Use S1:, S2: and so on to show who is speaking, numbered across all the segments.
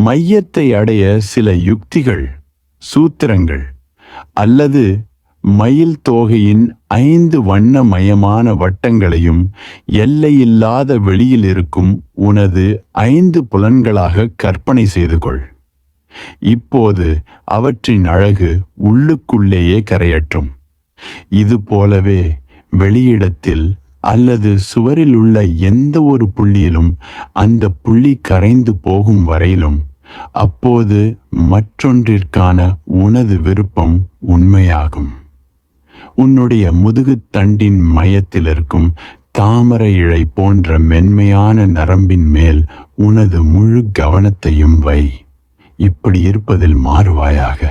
S1: மையத்தை அடைய சில யுக்திகள், சூத்திரங்கள் அல்லது மயில் தோகையின் 5 வண்ணமயமான வட்டங்களையும் எல்லையில்லாத வெளியில் இருக்கும் உனது 5 புலன்களாக கற்பனை செய்து கொள். இப்போது அவற்றின் அழகு உள்ளுக்குள்ளேயே கரையற்றும். இது போலவே வெளியிடத்தில் அல்லது சுவரில் உள்ள எந்த ஒரு புள்ளியிலும் அந்த புள்ளி கரைந்து போகும் வரையிலும் அப்போது மற்றொன்றிற்கான உனது விருப்பம் உண்மையாகும். உன்னுடைய முதுகுத்தண்டின் மையத்தில் இருக்கும் தாமரை இழை போன்ற மென்மையான நரம்பின் மேல் உனது முழு கவனத்தையும் வை. இப்படி இருப்பதில் மாறுவாயாக.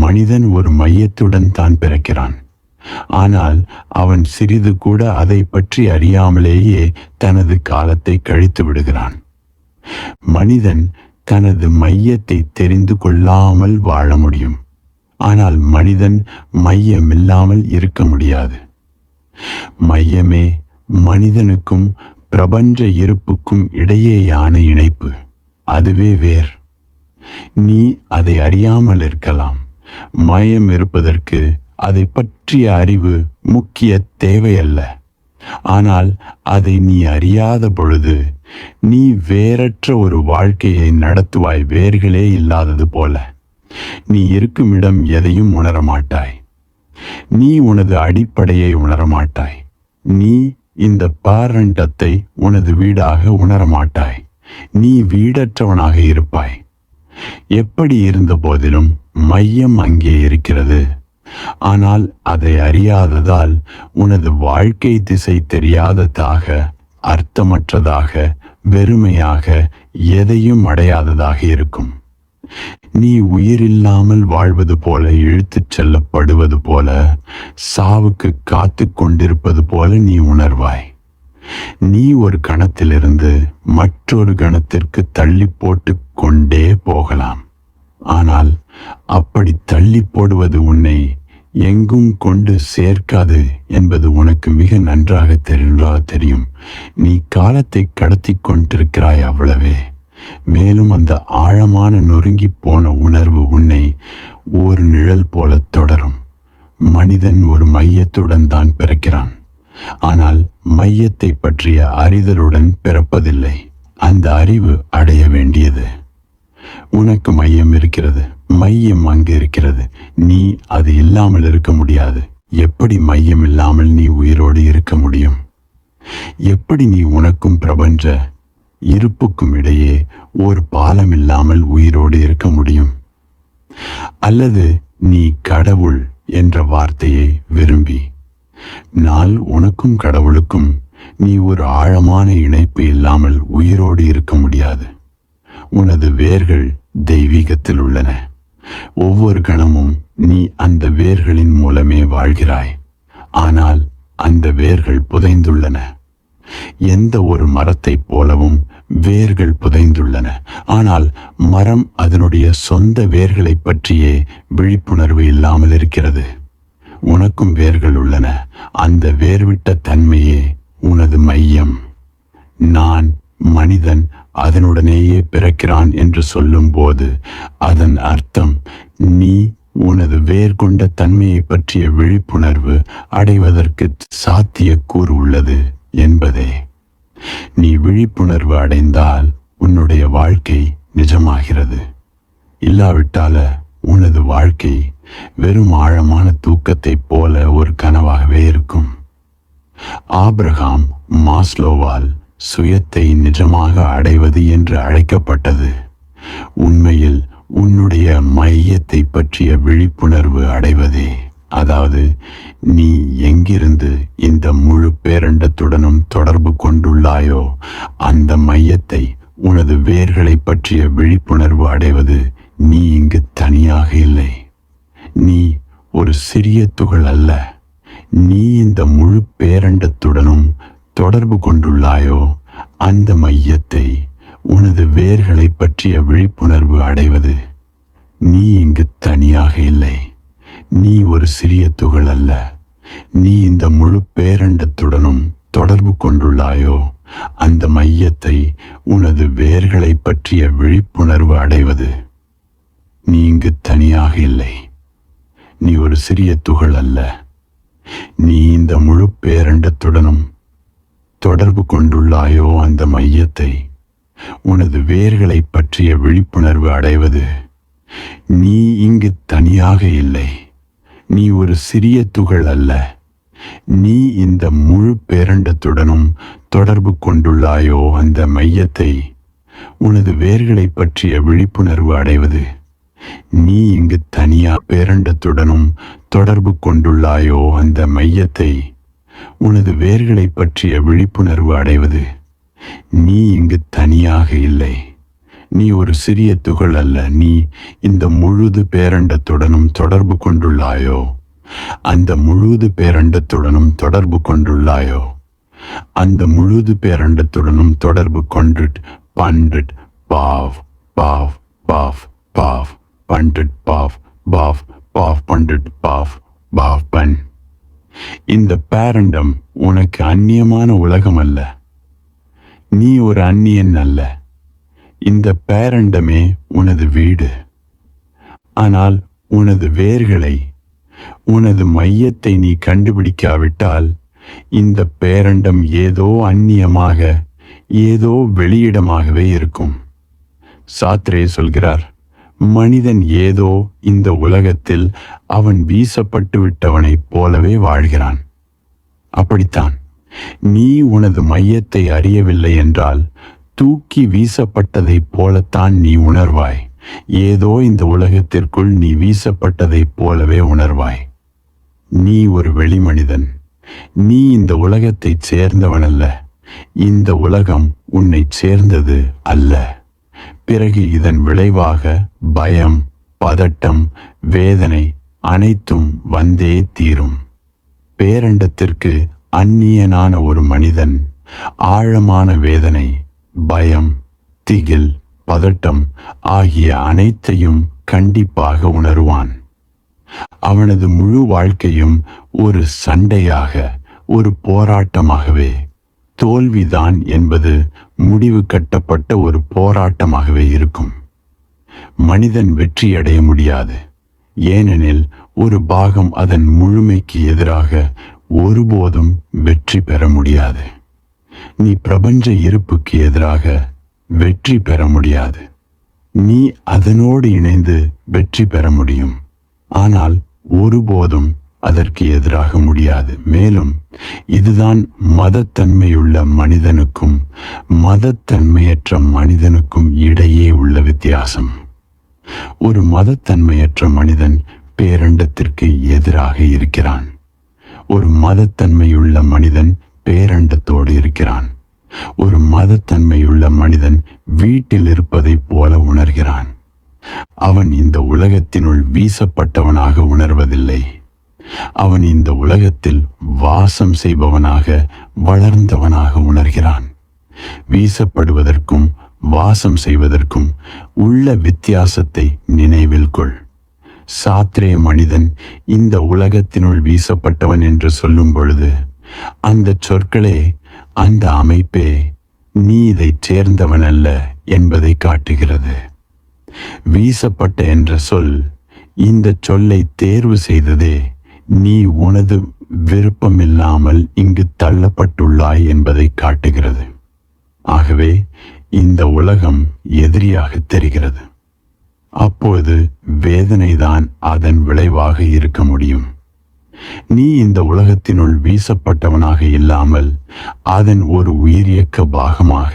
S1: மனிதன் ஒரு மையத்துடன் தான் பிறக்கிறான். ஆனால் அவன் சிறிது கூட அதை பற்றி அறியாமலேயே தனது காலத்தை கழித்து விடுகிறான். மனிதன் தனது மையத்தை தெரிந்து கொள்ளாமல் வாழ முடியும். ஆனால் மனிதன் மையமில்லாமல் இருக்க முடியாது. மையமே மனிதனுக்கும் பிரபஞ்ச இருப்புக்கும் இடையேயான இணைப்பு. அதுவே வேர். நீ அதை அறியாமல் இருக்கலாம். மையம் இருப்பதற்கு அதை பற்றிய அறிவு முக்கிய தேவையல்ல. ஆனால் அதை நீ அறியாத பொழுது நீ வேறற்ற ஒரு வாழ்க்கையை நடத்துவாய். வேர்களே இல்லாதது போல நீ இருக்கும் இடம் எதையும் உணரமாட்டாய். நீ உனது அடிப்படையை உணரமாட்டாய். நீ இந்த பாரண்டத்தை உனது வீடாக உணரமாட்டாய். நீ வீடற்றவனாக இருப்பாய். எப்படி இருந்த போதிலும் மையம் அங்கே இருக்கிறது. ஆனால் அதை அறியாததால் உனது வாழ்க்கை திசை தெரியாததாக, அர்த்தமற்றதாக, வெறுமையாக, எதையும் அடையாததாக இருக்கும். நீ உயிரில்லாமல் வாழ்வது போல, இழுத்துச் செல்லப்படுவது போல, சாவுக்கு காத்து கொண்டிருப்பது போல நீ உணர்வாய். நீ ஒரு கணத்திலிருந்து மற்றொரு கணத்திற்கு தள்ளி போட்டு கொண்டே போகலாம். ஆனால் அப்படி தள்ளி போடுவது உன்னை எங்கும் கொண்டு சேர்க்காது என்பது உனக்கு மிக நன்றாக தெரியும். நீ காலத்தை கடத்தி கொண்டிருக்கிறாய், அவ்வளவே. மேலும் அந்த ஆழமான நொறுங்கி போன உணர்வு உன்னை ஒரு நிழல் போல தொடரும். மனிதன் ஒரு மையத்துடன் தான் பிறக்கிறான். ஆனால் மையத்தை பற்றிய அறிதலுடன் பிறப்பதில்லை. அந்த அறிவு அடைய வேண்டியது. உனக்கு மையம் இருக்கிறது. மையம் அங்கு இருக்கிறது. நீ அது இல்லாமல் இருக்க முடியாது. எப்படி மையம் இல்லாமல் நீ உயிரோடு இருக்க முடியும்? எப்படி நீ உனக்கும் பிரபஞ்ச இருப்புக்கும் இடையே ஒரு பாலம் இல்லாமல் உயிரோடு இருக்க முடியும்? அல்லது நீ கடவுள் என்ற வார்த்தையை விரும்பி நாள் உனக்கும் கடவுளுக்கும் நீ ஒரு ஆழமான இணைப்பு இல்லாமல் உயிரோடு இருக்க முடியாது. உனது வேர்கள் தெய்வீகத்தில் உள்ளன. ஒவ்வொரு கணமும் நீ அந்த வேர்களின் மூலமே வாழ்கிறாய். ஆனால் அந்த வேர்கள் புதைந்துள்ளன. எந்த ஒரு மரத்தைப் போலவும் வேர்கள் புதைந்துள்ளன. ஆனால் மரம் அதனுடைய சொந்த வேர்களை பற்றியே விழிப்புணர்வு இல்லாமல் இருக்கிறது. உனக்கும் வேர்கள் உள்ளன. அந்த வேர்விட்ட தன்மையே உனது மையம். நான் மனிதன் அதனுடனேயே பிறக்கிறான் என்று சொல்லும் போது அதன் அர்த்தம் நீ உனது வேர் கொண்ட தன்மையை பற்றிய விழிப்புணர்வு அடைவதற்கு சாத்தியக்கூறு உள்ளது என்பதே. நீ விழிப்புணர்வு அடைந்தால் உன்னுடைய வாழ்க்கை நிஜமாகிறது. இல்லாவிட்டால உனது வாழ்க்கை வெறும் ஆழமான தூக்கத்தைப் போல ஒரு கனவாகவே இருக்கும். ஆபிரகாம் மாஸ்லோவால் சுயத்தை நிஜமாக அடைவது என்று அழைக்கப்பட்டது. உண்மையில் உன்னுடைய மையத்தை பற்றிய விழிப்புணர்வு அடைவதே. அதாவது நீ எங்கிருந்து இந்த முழு பேரண்டத்துடனும் தொடர்பு கொண்டுள்ளாயோ அந்த மையத்தை, உனது வேர்களை பற்றிய விழிப்புணர்வு அடைவது. நீ இங்கு தனியாக இல்லை. நீ ஒரு சிறிய துகள் அல்ல. நீ இந்த முழு பேரண்டத்துடனும் தொடர்பு கொண்டுள்ளாயோ அந்த மையத்தை, உனது வேர்களை பற்றிய விழிப்புணர்வு அடைவது. நீ இங்கு தனியாக இல்லை. நீ ஒரு சிறிய துகள் அல்ல. நீ இந்த முழு பேரண்டத்துடனும் தொடர்பு கொண்டுள்ளாயோ அந்த மையத்தை உனது வேர்களை பற்றிய விழிப்புணர்வு அடைவது. நீ இங்கு தனியாக இல்லை. நீ ஒரு சிறிய துகள் அல்ல. நீ இந்த முழு பேரண்டத்துடனும் தொடர்பு கொண்டுள்ளாயோ அந்த மையத்தை உனது வேர்களை பற்றிய விழிப்புணர்வு அடைவது. நீ இங்கு தனியாக இல்லை. நீ ஒரு சிறிய துகள் அல்ல. நீ இந்த முழு பேரண்டத்துடனும் தொடர்பு கொண்டுள்ளாயோ அந்த மையத்தை உனது வேர்களை பற்றிய விழிப்புணர்வு அடைவது. நீ இங்கு தனியா பேரண்டத்துடனும் தொடர்பு கொண்டுள்ளாயோ அந்த மையத்தை உனது வேர்களை பற்றிய விழிப்புணர்வு அடைவது. நீ இங்கு தனியாக இல்லை. நீ ஒரு சிறிய துகள் அல்ல. நீ இந்த முழுது பேரண்டத்துடனும் தொடர்பு கொண்டுள்ளாயோ அந்த முழுது பேரண்டத்துடனும் தொடர்பு கொண்டுள்ளாயோ அந்த முழுது பேரண்டத்துடனும் தொடர்பு கொண்டுட் பண்டிட் பாவ் பாவ் பாவ் பாவ் பண்டிட் பாவ் பாவ் பாவ் பண்டிட் பாவ் பாவ் பன். இந்த பேரண்டம் உனக்கு அந்நியமான உலகம் அல்ல. நீ ஒரு அந்நியன் அல்ல. இந்த பேரண்டமே உனது வீடு. ஆனால் உனது வேர்களை, உனது மையத்தை நீ கண்டுபிடிக்காவிட்டால் இந்த பேரண்டம் ஏதோ அந்நியமாக, ஏதோ வெளியிடமாகவே இருக்கும். சாத்ரே சொல்கிறார், மனிதன் ஏதோ இந்த உலகத்தில் அவன் வீசப்பட்டு விட்டவனைப் போலவே வாழ்கிறான். அப்படித்தான் நீ உனது மையத்தை அறியவில்லை என்றால் தூக்கி வீசப்பட்டதைப் போலத்தான் நீ உணர்வாய். ஏதோ இந்த உலகத்திற்குள் நீ வீசப்பட்டதைப் போலவே உணர்வாய். நீ ஒரு வெளிமனிதன். நீ இந்த உலகத்தைச் சேர்ந்தவனல்ல. இந்த உலகம் உன்னைச் சேர்ந்தது அல்ல. பிறகு இதன் விளைவாக பயம், பதட்டம், வேதனை அனைத்தும் வந்தே தீரும். பேரண்டத்திற்கு அந்நியனான ஒரு மனிதன் ஆழமான வேதனை, பயம், திகில், பதட்டம் ஆகிய அனைத்தையும் கண்டிப்பாக உணருவான். அவனது முழு வாழ்க்கையும் ஒரு சண்டையாக, ஒரு போராட்டமாகவே, தோல்விதான் என்பது முடிவு கட்டப்பட்ட ஒரு போராட்டமாகவே இருக்கும். மனிதன் வெற்றியடைய முடியாது. ஏனெனில் ஒரு பாகம் அதன் முழுமைக்கு எதிராக ஒருபோதும் வெற்றி பெற முடியாது. நீ பிரபஞ்ச இருப்புக்கு எதிராக வெற்றி பெற முடியாது. நீ அதனோடு இணைந்து வெற்றி பெற முடியும். ஆனால் ஒருபோதும் அதற்கு எதிராக முடியாது. மேலும் இதுதான் மதத்தன்மையுள்ள மனிதனுக்கும் மதத்தன்மையற்ற மனிதனுக்கும் இடையே உள்ள வித்தியாசம். ஒரு மதத்தன்மையற்ற மனிதன் பேரண்டத்திற்கு எதிராக இருக்கிறான். ஒரு மதத்தன்மையுள்ள மனிதன் பேரண்டத்தோடு இருக்கிறான். ஒரு மதத்தன்மையுள்ள மனிதன் வீட்டில் இருப்பதைப் போல உணர்கிறான். அவன் இந்த உலகத்தினுள் வீசப்பட்டவனாக உணர்வதில்லை. அவன் இந்த உலகத்தில் வாசம் செய்பவனாக, வளர்ந்தவனாக உணர்கிறான். வீசப்படுவதற்கும் வாசம் செய்வதற்கும் உள்ள வித்தியாசத்தை நினைவில் கொள். சாத்ரே மனிதன் இந்த உலகத்தினுள் வீசப்பட்டவன் என்று சொல்லும் பொழுது அந்த சொற்களே, அந்த அமைப்பே நீ இதைச் சேர்ந்தவன் அல்ல என்பதை காட்டுகிறது. வீசப்பட்ட என்ற சொல், இந்த சொல்லை தேர்வு செய்ததே நீ உனது விருப்பமில்லாமல் இங்கு தள்ளப்பட்டுள்ளாய் என்பதை காட்டுகிறது. ஆகவே இந்த உலகம் எதிரியாக தெரிகிறது. அப்போது வேதனைதான் அதன் விளைவாக இருக்க முடியும். நீ இந்த உலகத்தினுள் வீசப்பட்டவனாக இல்லாமல் அதன் ஒரு உயிரியக்க பாகமாக,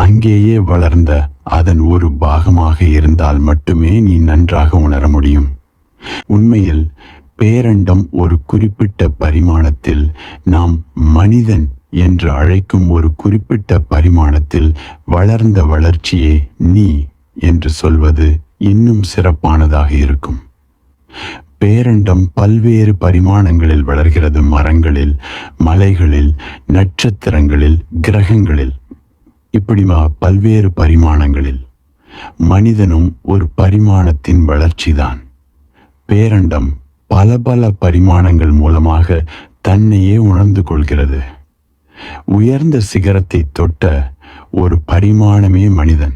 S1: அங்கேயே வளர்ந்த அதன் ஒரு பாகமாக இருந்தால் மட்டுமே நீ நன்றாக உணர முடியும். உண்மையில் பேரண்டம் ஒரு குறிப்பிட்ட பரிமாணத்தில், நாம் மனிதன் என்று அழைக்கும் ஒரு குறிப்பிட்ட பரிமாணத்தில் வளர்ந்த வளர்ச்சியே நீ என்று சொல்வது இன்னும் சிறப்பானதாக இருக்கும். பேரண்டம் பல்வேறு பரிமாணங்களில் வளர்கிறது. மரங்களில், மலைகளில், நட்சத்திரங்களில், கிரகங்களில், இப்படி பல்வேறு பரிமாணங்களில். மனிதனும் ஒரு பரிமாணத்தின் வளர்ச்சிதான். பேரண்டம் பல பல பரிமாணங்கள் மூலமாக தன்னையே உணர்ந்து கொள்கிறது. உயர்ந்த சிகரத்தை தொட்ட ஒரு பரிமாணமே மனிதன்.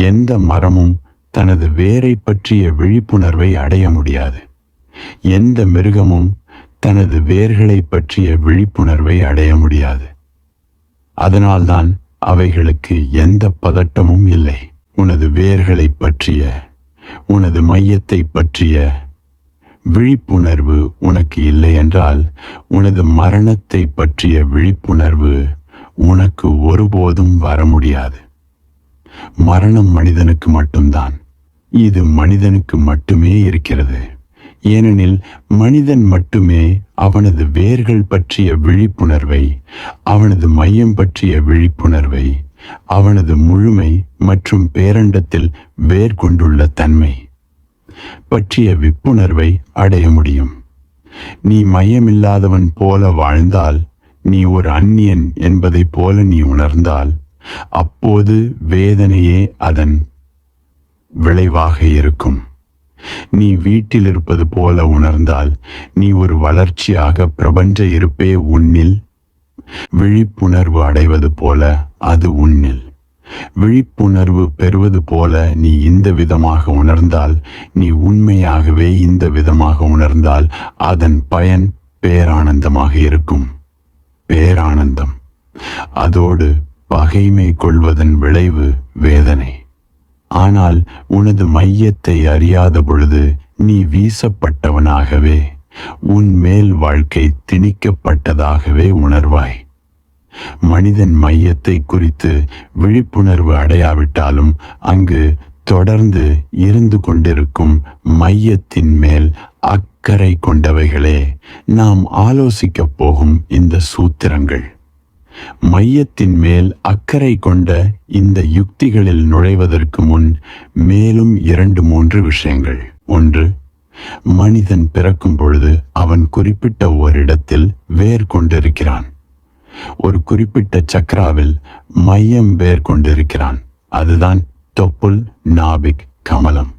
S1: எந்த மரமும் தனது வேரை பற்றிய விழிப்புணர்வை அடைய முடியாது. எந்த மிருகமும் தனது வேர்களை பற்றிய விழிப்புணர்வை அடைய முடியாது. அதனால்தான் அவைகளுக்கு எந்த பதட்டமும் இல்லை. உனது வேர்களை பற்றிய, உனது மையத்தை பற்றிய விழிப்புணர்வு உனக்கு இல்லை என்றால், உனது மரணத்தை பற்றிய விழிப்புணர்வு உனக்கு ஒருபோதும் வர முடியாது. மரணம் மனிதனுக்கு மட்டும்தான். இது மனிதனுக்கு மட்டுமே இருக்கிறது. ஏனெனில் மனிதன் மட்டுமே அவனது வேர்கள் பற்றிய விழிப்புணர்வை, அவனது மையம் பற்றிய விழிப்புணர்வை, அவனது முழுமை மற்றும் பேரண்டத்தில் வேர் கொண்டுள்ள தன்மை பற்றிய விப்புணர்வை அடைய முடியும். நீ மையமில்லாதவன் போல வாழ்ந்தால், நீ ஒரு அந்நியன் என்பதை போல நீ உணர்ந்தால், அப்போது வேதனையே அதன் விளைவாக இருக்கும். நீ வீட்டில் இருப்பது போல உணர்ந்தால், நீ ஒரு வளர்ச்சியாக பிரபஞ்ச இருப்பே உன்னில் விழிப்புணர்வு அடைவது போல அது உன்னில் விழிப்புணர்வு பெறுவது போல நீ இந்த விதமாக உணர்ந்தால், நீ உண்மையாகவே இந்த விதமாக உணர்ந்தால், அதன் பயன் பேரானந்தமாக இருக்கும். பேரானந்தம். அதோடு பகைமை கொள்வதன் விளைவு வேதனை. ஆனால் உனது மையத்தை அறியாத பொழுது நீ வீசப்பட்டவனாகவே, உன் மேல் வாழ்க்கை திணிக்கப்பட்டதாகவே உணர்வாய். மனிதன் மையத்தை குறித்து விழிப்புணர்வு அடையாவிட்டாலும், அங்கு தொடர்ந்து இருந்து கொண்டிருக்கும் மையத்தின் மேல் அக்கறை கொண்டவைகளே நாம் ஆலோசிக்கப் போகும் இந்த சூத்திரங்கள். மையத்தின் மேல் அக்கறை கொண்ட இந்த யுக்திகளில் நுழைவதற்கு முன் மேலும் 2-3 விஷயங்கள். 1, மனிதன் பிறக்கும் பொழுது அவன் குறிப்பிட்ட ஓரிடத்தில் வேர் கொண்டிருக்கிறான். ஒரு குறிப்பிட்ட சக்ராவில் மையம் வேர் கொண்டிருக்கிறான். அதுதான் தொப்புள் நாபிக் கமலம்.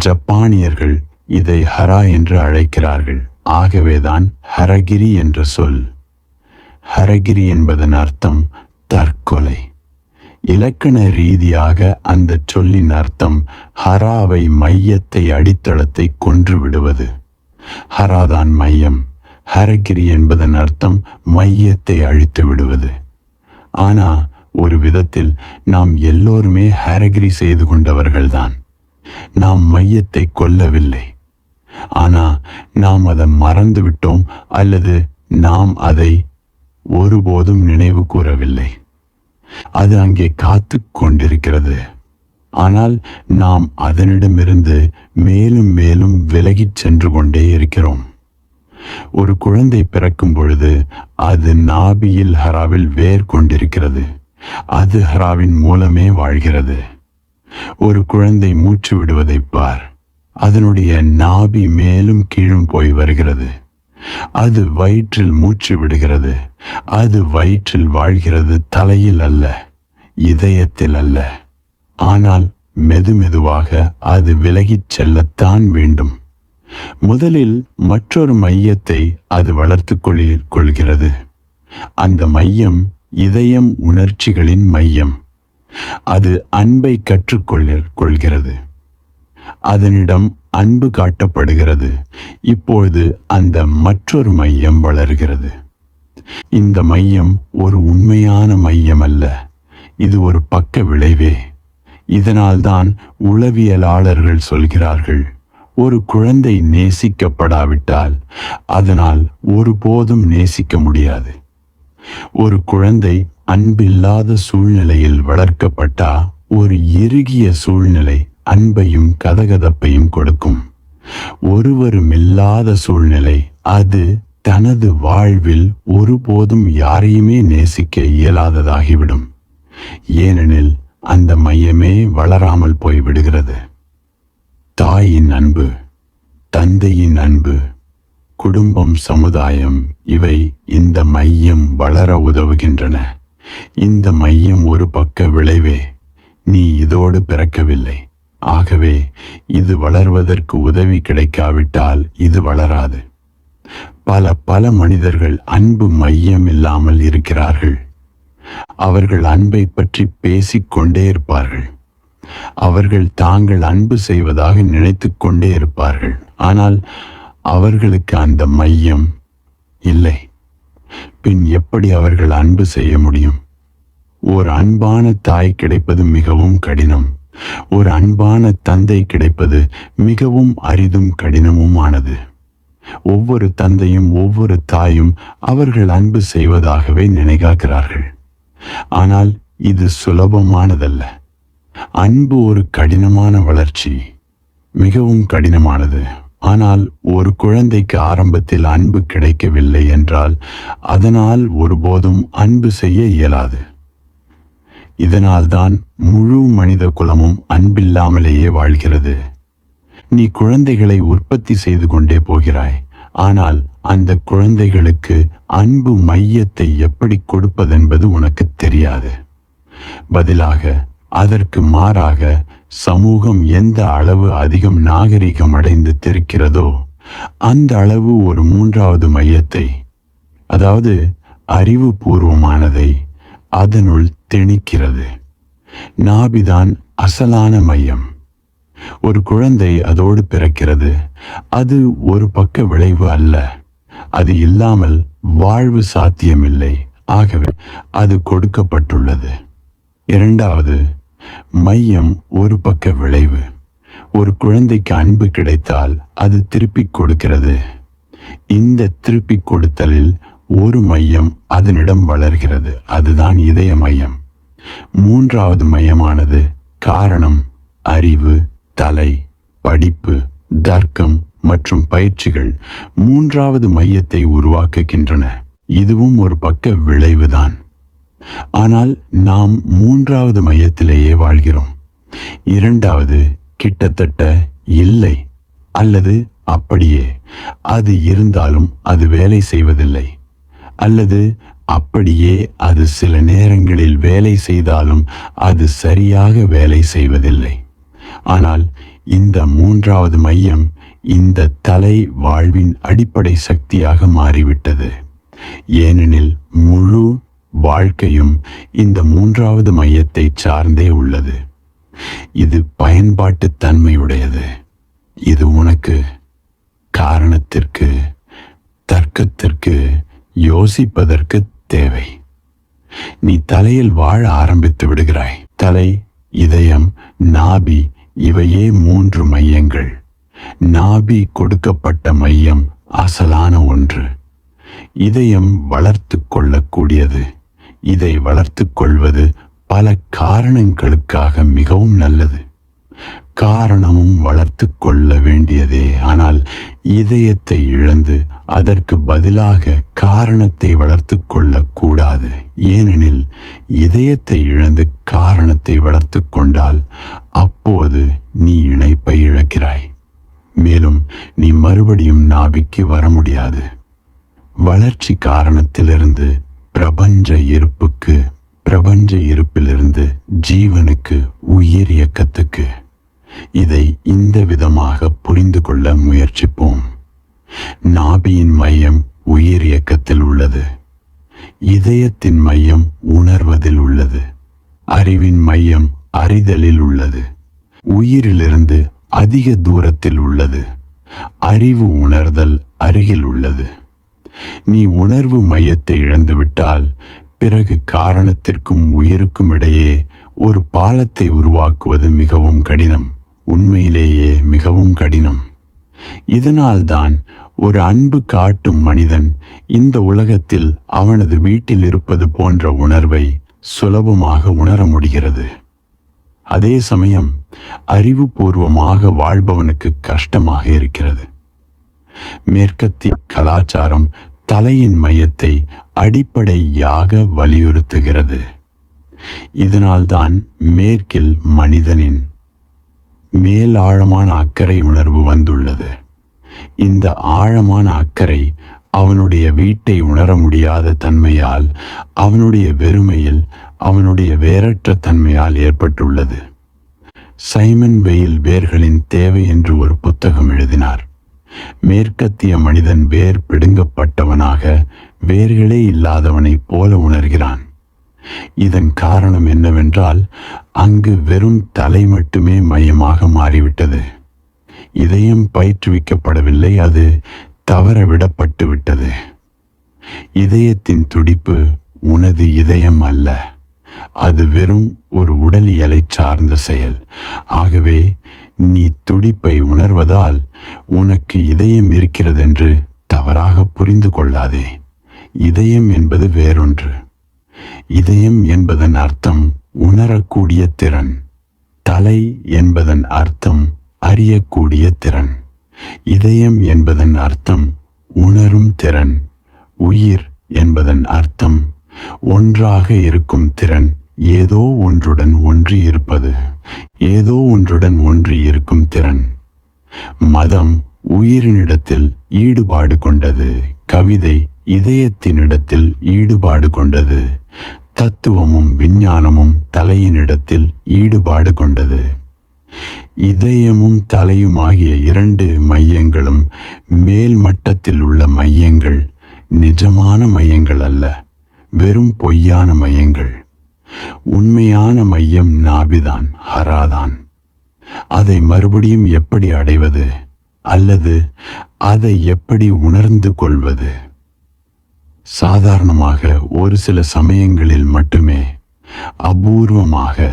S1: ஜப்பானியர்கள் இதை ஹரா என்று அழைக்கிறார்கள். ஆகவேதான் ஹரகிரி என்ற சொல். ஹரகிரி என்பதன் அர்த்தம் தற்கொலை. இலக்கண ரீதியாக அந்த சொல்லின் அர்த்தம் ஹராவை, மையத்தை, அடித்தளத்தை கொன்று விடுவது. ஹராதான் மையம். ஹரகிரி என்பதன் அர்த்தம் மையத்தை அழித்து விடுவது. ஆனா ஒரு விதத்தில் நாம் எல்லோருமே ஹரகிரி செய்து கொண்டவர்கள்தான். நாம் மையத்தை கொல்லவில்லை. ஆனா நாம் அதை மறந்து விட்டோம், அல்லது நாம் அதை ஒருபோதும் நினைவு கூறவில்லை. அது அங்கே காத்து கொண்டிருக்கிறது. ஆனால் நாம் அதனிடமிருந்து மேலும் மேலும் விலகிச் சென்று கொண்டே இருக்கிறோம். ஒரு குழந்தை பிறக்கும் பொழுது அது நாபியில் ஹராவில் வேர் கொண்டிருக்கிறது. அது ஹராவின் மூலமே வாழ்கிறது. ஒரு குழந்தை மூச்சு விடுவதை பார். அதனுடைய நாபி மேலும் கீழும் போய் வருகிறது. அது வயிற்றில் மூச்சு விடுகிறது. அது வயிற்றில் வாழ்கிறது, தலையில் அல்ல, இதயத்தில் அல்ல. ஆனால் மெதுமெதுவாக அது விலகிச் செல்லத்தான் வேண்டும். முதலில் மற்றொரு மையத்தை அது வளர்த்து கொள்கிறது. அந்த மையம் இதயம், உணர்ச்சிகளின் மையம். அது அன்பை கற்றுக்கொள்கிறது. அதனிடம் அன்பு காட்டப்படுகிறது. இப்பொழுது அந்த மற்றொரு மையம் வளர்கிறது. இந்த மையம் ஒரு உண்மையான மையம் அல்ல. இது ஒரு பக்க விளைவே. இதனால்தான் உளவியலாளர்கள் சொல்கிறார்கள், ஒரு குழந்தை நேசிக்கப்படாவிட்டால் அதனால் ஒருபோதும் நேசிக்க முடியாது. ஒரு குழந்தை அன்பில்லாத சூழ்நிலையில் வளர்க்கப்பட்டா ஒரு இறுகிய சூழ்நிலை அன்பையும் கதகதப்பையும் கொடுக்கும். ஒருவருமில்லாத சூழ்நிலை அது தனது வாழ்வில் ஒருபோதும் யாரையுமே நேசிக்க இயலாததாகிவிடும். ஏனெனில் அந்த மையமே வளராமல் போய்விடுகிறது. தாயின் அன்பு, தந்தையின் அன்பு, குடும்பம், சமுதாயம், இவை இந்த மையம் வளர உதவுகின்றன. இந்த மையம் ஒரு பக்க விளைவே. நீ இதோடு பிறக்கவில்லை. ஆகவே இது வளர்வதற்கு உதவி கிடைக்காவிட்டால் இது வளராது. பல மனிதர்கள் அன்பு மையம் இல்லாமல் இருக்கிறார்கள். அவர்கள் அன்பை பற்றி பேசிக் கொண்டே இருப்பார்கள். அவர்கள் தாங்கள் அன்பு செய்வதாக நினைத்து கொண்டே இருப்பார்கள். ஆனால் அவர்களுக்கு அந்த மையம் இல்லை. பின் எப்படி அவர்கள் அன்பு செய்ய முடியும்? ஒரு அன்பான தாய் கிடைப்பது மிகவும் கடினம். ஒரு அன்பான தந்தை கிடைப்பது மிகவும் அரிதும் கடினமுமானது. ஒவ்வொரு தந்தையும் ஒவ்வொரு தாயும் அவர்கள் அன்பு செய்வதாகவே நினைக்கிறார்கள். ஆனால் இது சுலபமானதல்ல. அன்பு ஒரு கடினமான வளர்ச்சி, மிகவும் கடினமானது. ஆனால் ஒரு குழந்தைக்கு ஆரம்பத்தில் அன்பு கிடைக்கவில்லை என்றால் அதனால் ஒருபோதும் அன்பு செய்ய இயலாது. இதனால்தான் முழு மனித குலமும் அன்பில்லாமலேயே வாழ்கிறது. நீ குழந்தைகளை உற்பத்தி செய்து கொண்டே போகிறாய். ஆனால் அந்த குழந்தைகளுக்கு அன்பு மையத்தை எப்படி கொடுப்பதென்பது உனக்கு தெரியாது. பதிலாக அதற்கு மாறாக சமூகம் எந்த அளவு அதிகம் நாகரிகம் அடைந்து திருக்கிறதோ அந்த அளவு ஒரு மூன்றாவது மையத்தை, அதாவது அறிவுபூர்வமானதை அதனுள் திணிக்கிறது. நாபிதான் அசலான மையம். ஒரு குழந்தை அதோடு பிறக்கிறது. அது ஒரு பக்க விளைவு அல்ல. அது இல்லாமல் வாழ்வு சாத்தியமில்லை. ஆகவே அது கொடுக்கப்பட்டுள்ளது. இரண்டாவது மையம் ஒரு பக்க விளைவு. ஒரு குழந்தைக்கு அன்பு கிடைத்தால் அது திருப்பிக் கொடுக்கிறது. இந்த திருப்பிக் கொடுத்தலில் ஒரு மையம் அதனிடம் வளர்கிறது. அதுதான் இதய மையம். மூன்றாவது மையமானது காரணம், அறிவு, தலை, படிப்பு, தர்க்கம் மற்றும் பயிற்சிகள் மூன்றாவது மையத்தை உருவாக்குகின்றன. இதுவும் ஒரு பக்க விளைவுதான். ஆனால் நாம் மூன்றாவது மையத்திலேயே வாழ்கிறோம். இரண்டாவது கிட்டத்தட்ட இல்லை, அல்லது அப்படியே அது இருந்தாலும் அது வேலை செய்வதில்லை, அல்லது அப்படியே அது சில நேரங்களில் வேலை செய்தாலும் அது சரியாக வேலை செய்வதில்லை. ஆனால் இந்த மூன்றாவது மையம் இந்த தலை வாழ்வின் அடிப்படை சக்தியாக மாறிவிட்டது. ஏனெனில் முழு வாழ்க்கையும் இந்த மூன்றாவது மையத்தை சார்ந்தே உள்ளது. இது பயன்பாட்டு தன்மையுடையது. இது உனக்கு காரணத்திற்கு, தர்க்கத்திற்கு, யோசிப்பதற்கு தேவை. நீ தலையில் வாழ ஆரம்பித்து விடுகிறாய். தலை, இதயம், நாபி இவையே மூன்று மையங்கள். நாபி கொடுக்கப்பட்ட மையம் அசலான ஒன்று. இதயம் வளர்த்து கொள்ளக்கூடியது. இதை வளர்த்து கொள்வது பல காரணங்களுக்காக மிகவும் நல்லது. காரணமும் வளர்த்து கொள்ள வேண்டியதே. ஆனால் இதயத்தை இழந்து அதற்கு பதிலாக காரணத்தை வளர்த்து கொள்ளக்கூடாது. ஏனெனில் இதயத்தை இழந்து காரணத்தை வளர்த்து கொண்டால் அப்போது நீ இணைப்பை இழக்கிறாய். மேலும் நீ மறுபடியும் நாபிக்கு வர முடியாது. வளர்ச்சி காரணத்திலிருந்து பிரபஞ்ச இருப்புக்கு, பிரபஞ்ச இருப்பிலிருந்து ஜீவனுக்கு, உயிர் இயக்கத்துக்கு. இதை இந்த விதமாக புரிந்து கொள்ள முயற்சிப்போம். நாபியின் மையம் உயிர் இயக்கத்தில் உள்ளது. இதயத்தின் மையம் உணர்வதில் உள்ளது. அறிவின் மையம் அறிதலில் உள்ளது. உயிரிலிருந்து அதிக தூரத்தில் உள்ளது. அறிவு உணர்தல் அருகில் உள்ளது. நீ உணர்வு மையத்தை இழந்துவிட்டால் பிறகு காரணத்திற்கும் உயிருக்கும் இடையே ஒரு பாலத்தை உருவாக்குவது மிகவும் கடினம். உண்மையிலேயே மிகவும் கடினம். இதனால்தான் ஒரு அன்பு காட்டும் மனிதன் இந்த உலகத்தில் அவனது வீட்டில் இருப்பது போன்ற உணர்வை சுலபமாக உணர முடிகிறது. அதே சமயம் அறிவுபூர்வமாக வாழ்பவனுக்கு கஷ்டமாக இருக்கிறது. மேற்கத்திய கலாச்சாரம் தலையின் மையத்தை அடிப்படையாக வலியுறுத்துகிறது. இதனால்தான் மேற்கில் மனிதனின் மேல் ஆழமான அக்கறை உணர்வு வந்துள்ளது. இந்த ஆழமான அக்கறை அவனுடைய வீட்டை உணர முடியாத தன்மையால், அவனுடைய வெறுமையில், அவனுடைய வேறற்ற தன்மையால் ஏற்பட்டுள்ளது. சைமன் வெயில் வேர்களின் தேவை என்று ஒரு புத்தகம் எழுதினார். மேற்கத்திய மனிதன் வேர் பிடுங்கப்பட்டவனாக, வேர்களே இல்லாதவனைப் போல உணர்கிறான். இதன் காரணம் என்னவென்றால், அங்கு வெறும் தலை மட்டுமே மையமாக மாறிவிட்டது. இதயம் பயிற்றுவிக்கப்படவில்லை, அது தவற விடப்பட்டு விட்டது. இதயத்தின் துடிப்பு உனது இதயம் அல்ல, அது வெறும் ஒரு உடலியலை சார்ந்த செயல். ஆகவே நீ துடிப்பை உணர்வதால் உனக்கு இதயம் இருக்கிறதென்று தவறாக புரிந்து கொள்ளாதே. இதயம் என்பது வேறொன்று. இதயம் என்பதன் அர்த்தம் உணரக்கூடிய திறன். தலை என்பதன் அர்த்தம் அறியக்கூடிய திறன். இதயம் என்பதன் அர்த்தம் உணரும் திறன். உயிர் என்பதன் அர்த்தம் ஒன்றாக இருக்கும் திறன். ஏதோ ஒன்றுடன் ஒன்றி இருப்பது, ஏதோ ஒன்றுடன் ஒன்றி இருக்கும் திறன். மதம் உயிரினிடத்தில் ஈடுபாடு கொண்டது. கவிதை இதயத்தினிடத்தில் ஈடுபாடு கொண்டது. தத்துவமும் விஞ்ஞானமும் தலையினிடத்தில் ஈடுபாடு கொண்டது. இதயமும் தலையும் ஆகிய இரண்டு மையங்களும் மேல் மட்டத்தில் உள்ள மையங்கள். நிஜமான மையங்கள் அல்ல, வெறும் பொய்யான மையங்கள். உண்மையான மையம் நாபிதான், ஹராதான். அதை மறுபடியும் எப்படி அடைவது, அல்லது அதை எப்படி உணர்ந்து கொள்வது? சாதாரணமாக ஒரு சில சமயங்களில் மட்டுமே, அபூர்வமாக,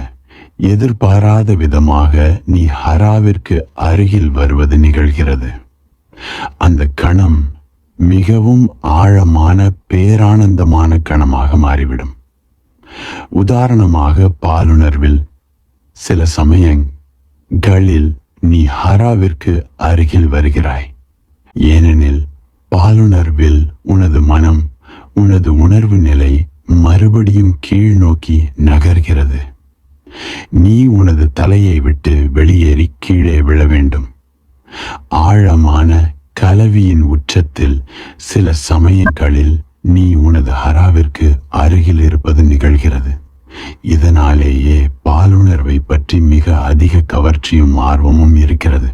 S1: எதிர்பாராத விதமாக நீ ஹராவிற்கு அருகில் வருவது நிகழ்கிறது. அந்த கணம் மிகவும் ஆழமான பேரானந்தமான கணமாக மாறிவிடும். உதாரணமாக, பாலுணர்வில் சில சமயங்களில் நீ ஹராவிற்கு அருகில் வருகிறாய். ஏனெனில் பாலுணர்வில் உனது மனம், உனது உணர்வு நிலை மறுபடியும் கீழ் நோக்கி நகர்கிறது. நீ உனது தலையை விட்டு வெளியேறி கீழே விழ வேண்டும். ஆழமான கலவியின் உச்சத்தில் சில சமயங்களில் நீ உனது ஹராவிற்கு அருகில் இருப்பது நிகழ்கிறது. இதனாலேயே பாலுணர்வை பற்றி மிக அதிக கவர்ச்சியும் ஆர்வமும் இருக்கிறது.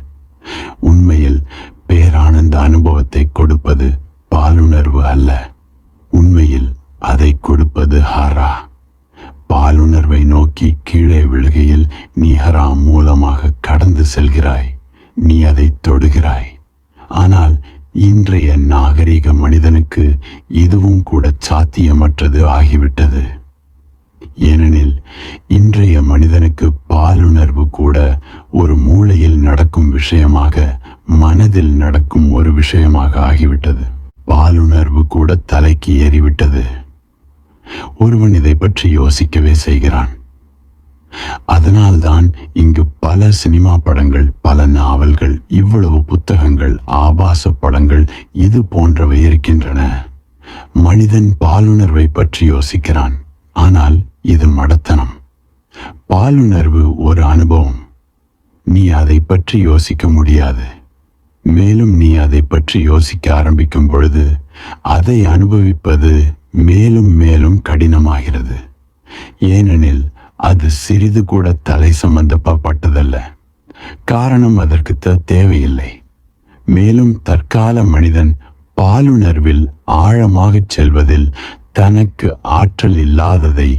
S1: உண்மையில் பேரானந்த அனுபவத்தை கொடுப்பது பாலுணர்வு அல்ல, உண்மையில் அதை கொடுப்பது ஹரா. பாலுணர்வை நோக்கி கீழே விழுகையில் நீ ஹரா மூலமாக கடந்து செல்கிறாய். நீ அதை தொடுகிறாய். ஆனால் இன்றைய நாகரிக மனிதனுக்கு இதுவும் கூட சாத்தியமற்றது ஆகிவிட்டது. ஏனெனில் இன்றைய மனிதனுக்கு பாலுணர்வு கூட ஒரு மூளையில் நடக்கும் விஷயமாக, மனதில் நடக்கும் ஒரு விஷயமாக ஆகிவிட்டது. பாலுணர்வு கூட தலைக்கு ஏறிவிட்டது. ஒருவன் இதை பற்றி யோசிக்கவே செய்கிறான். அதனால்தான் இங்கு பல சினிமா படங்கள், பல நாவல்கள், இவ்வளவு புத்தகங்கள், ஆபாச படங்கள், இது போன்றவை இருக்கின்றன. மனிதன் பாலுணர்வை பற்றி யோசிக்கிறான். ஆனால் இது மடத்தனம். பாலுணர்வு ஒரு அனுபவம். நீ அதை பற்றி யோசிக்க முடியாது. மேலும் நீ அதை பற்றி யோசிக்க ஆரம்பிக்கும் பொழுது அதை அனுபவிப்பது மேலும் மேலும் கடினமாகிறது. ஏனெனில் அது சிறிது கூட தலை சம்பந்தப்பட்டதல்ல. காரணம் அதற்கு தேவையில்லை. மேலும் தற்கால மனிதன் பாலுணர்வில் ஆழமாகச் செல்வதில் தனக்கு ஆற்றல் இல்லாததை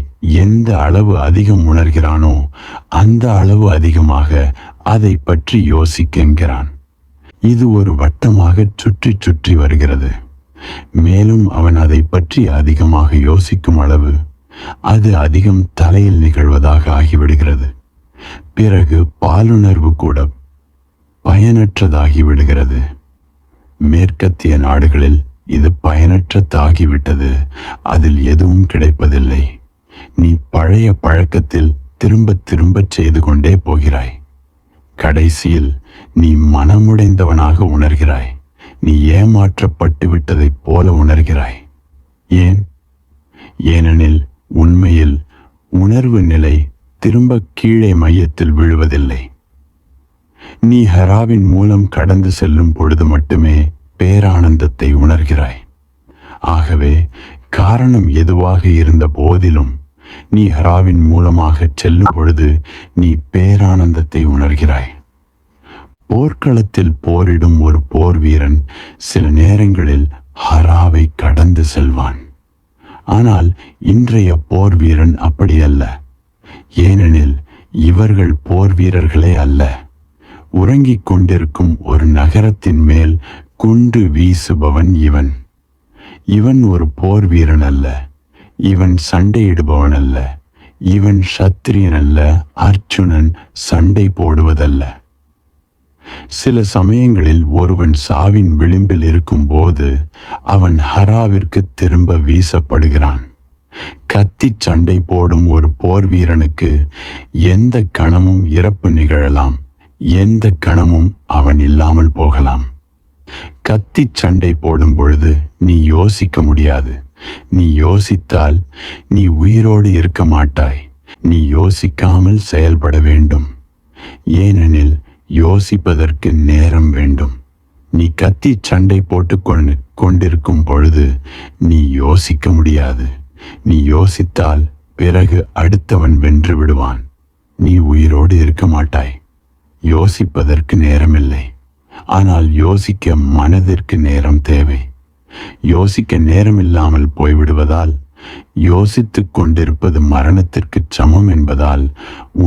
S1: எந்த அளவு அதிகம் உணர்கிறானோ அந்த அளவு அதிகமாக அதை பற்றி யோசிக்கின்றான். இது ஒரு வட்டமாக சுற்றி சுற்றி வருகிறது. மேலும் அவன் அதை பற்றி அதிகமாக யோசிக்கும் அளவு அது அதிகம் தலையில் நிகழ்வதாக ஆகிவிடுகிறது. பிறகு பாலுணர்வு கூட பயனற்றதாகிவிடுகிறது. மேற்கத்திய நாடுகளில் இது பயனற்றதாகிவிட்டது. அதில் எதுவும் கிடைப்பதில்லை. நீ பழைய பழக்கத்தில் திரும்ப திரும்ப செய்து கொண்டே போகிறாய். கடைசியில் நீ மனமுடைந்தவனாக உணர்கிறாய். நீ ஏமாற்றப்பட்டு விட்டதைப் போல உணர்கிறாய். ஏன்? ஏனெனில் உண்மையில் உணர்வு நிலை திரும்ப கீழே மையத்தில் விழுவதில்லை. நீ ஹராவின் மூலம் கடந்து செல்லும் பொழுது மட்டுமே பேரானந்தத்தை உணர்கிறாய். ஆகவே காரணம் எதுவாக இருந்த போதிலும் நீ ஹராவின் மூலமாக செல்லும் பொழுது நீ பேரானந்தத்தை உணர்கிறாய். போர்க்களத்தில் போரிடும் ஒரு போர் வீரன் சில நேரங்களில் ஹராவை கடந்து செல்வான். ஆனால் இன்றைய போர் வீரன் அப்படி அல்ல. ஏனெனில் இவர்கள் போர் வீரர்களே அல்ல. உறங்கிக் கொண்டிருக்கும் ஒரு நகரத்தின் மேல் குண்டு வீசுபவன் இவன். இவன் ஒரு போர் வீரன் அல்ல. இவன் சண்டையிடுபவன் அல்ல. இவன் சத்திரியன் அல்ல. அர்ஜுனன் சண்டை போடுவதல்ல. சில சமயங்களில் ஒருவன் சாவின் விளிம்பில் இருக்கும் போது அவன் ஹராவிற்கு திரும்ப வீசப்படுகிறான். கத்தி சண்டை போடும் ஒரு போர் வீரனுக்கு எந்த கணமும் இறப்பு நிகழலாம். எந்த கணமும் அவன் இல்லாமல் போகலாம். கத்தி சண்டை போடும் பொழுது நீ யோசிக்க முடியாது. நீ யோசித்தால் நீ உயிரோடு இருக்க மாட்டாய். நீ யோசிக்காமல் செயல்பட வேண்டும். ஏனெனில் யோசிப்பதற்கு நேரம் வேண்டும். நீ கத்தி சண்டை போட்டு கொண்டிருக்கும் பொழுது நீ யோசிக்க முடியாது. நீ யோசித்தால் பிறகு அடுத்தவன் வென்று விடுவான். நீ உயிரோடு இருக்க மாட்டாய். யோசிப்பதற்கு நேரமில்லை. ஆனால் யோசிக்க மனதிற்கு நேரம் தேவை. யோசிக்க நேரம் இல்லாமல் போய்விடுவதால், யோசித்துக் கொண்டிருப்பது மரணத்திற்கு சமம் என்பதால்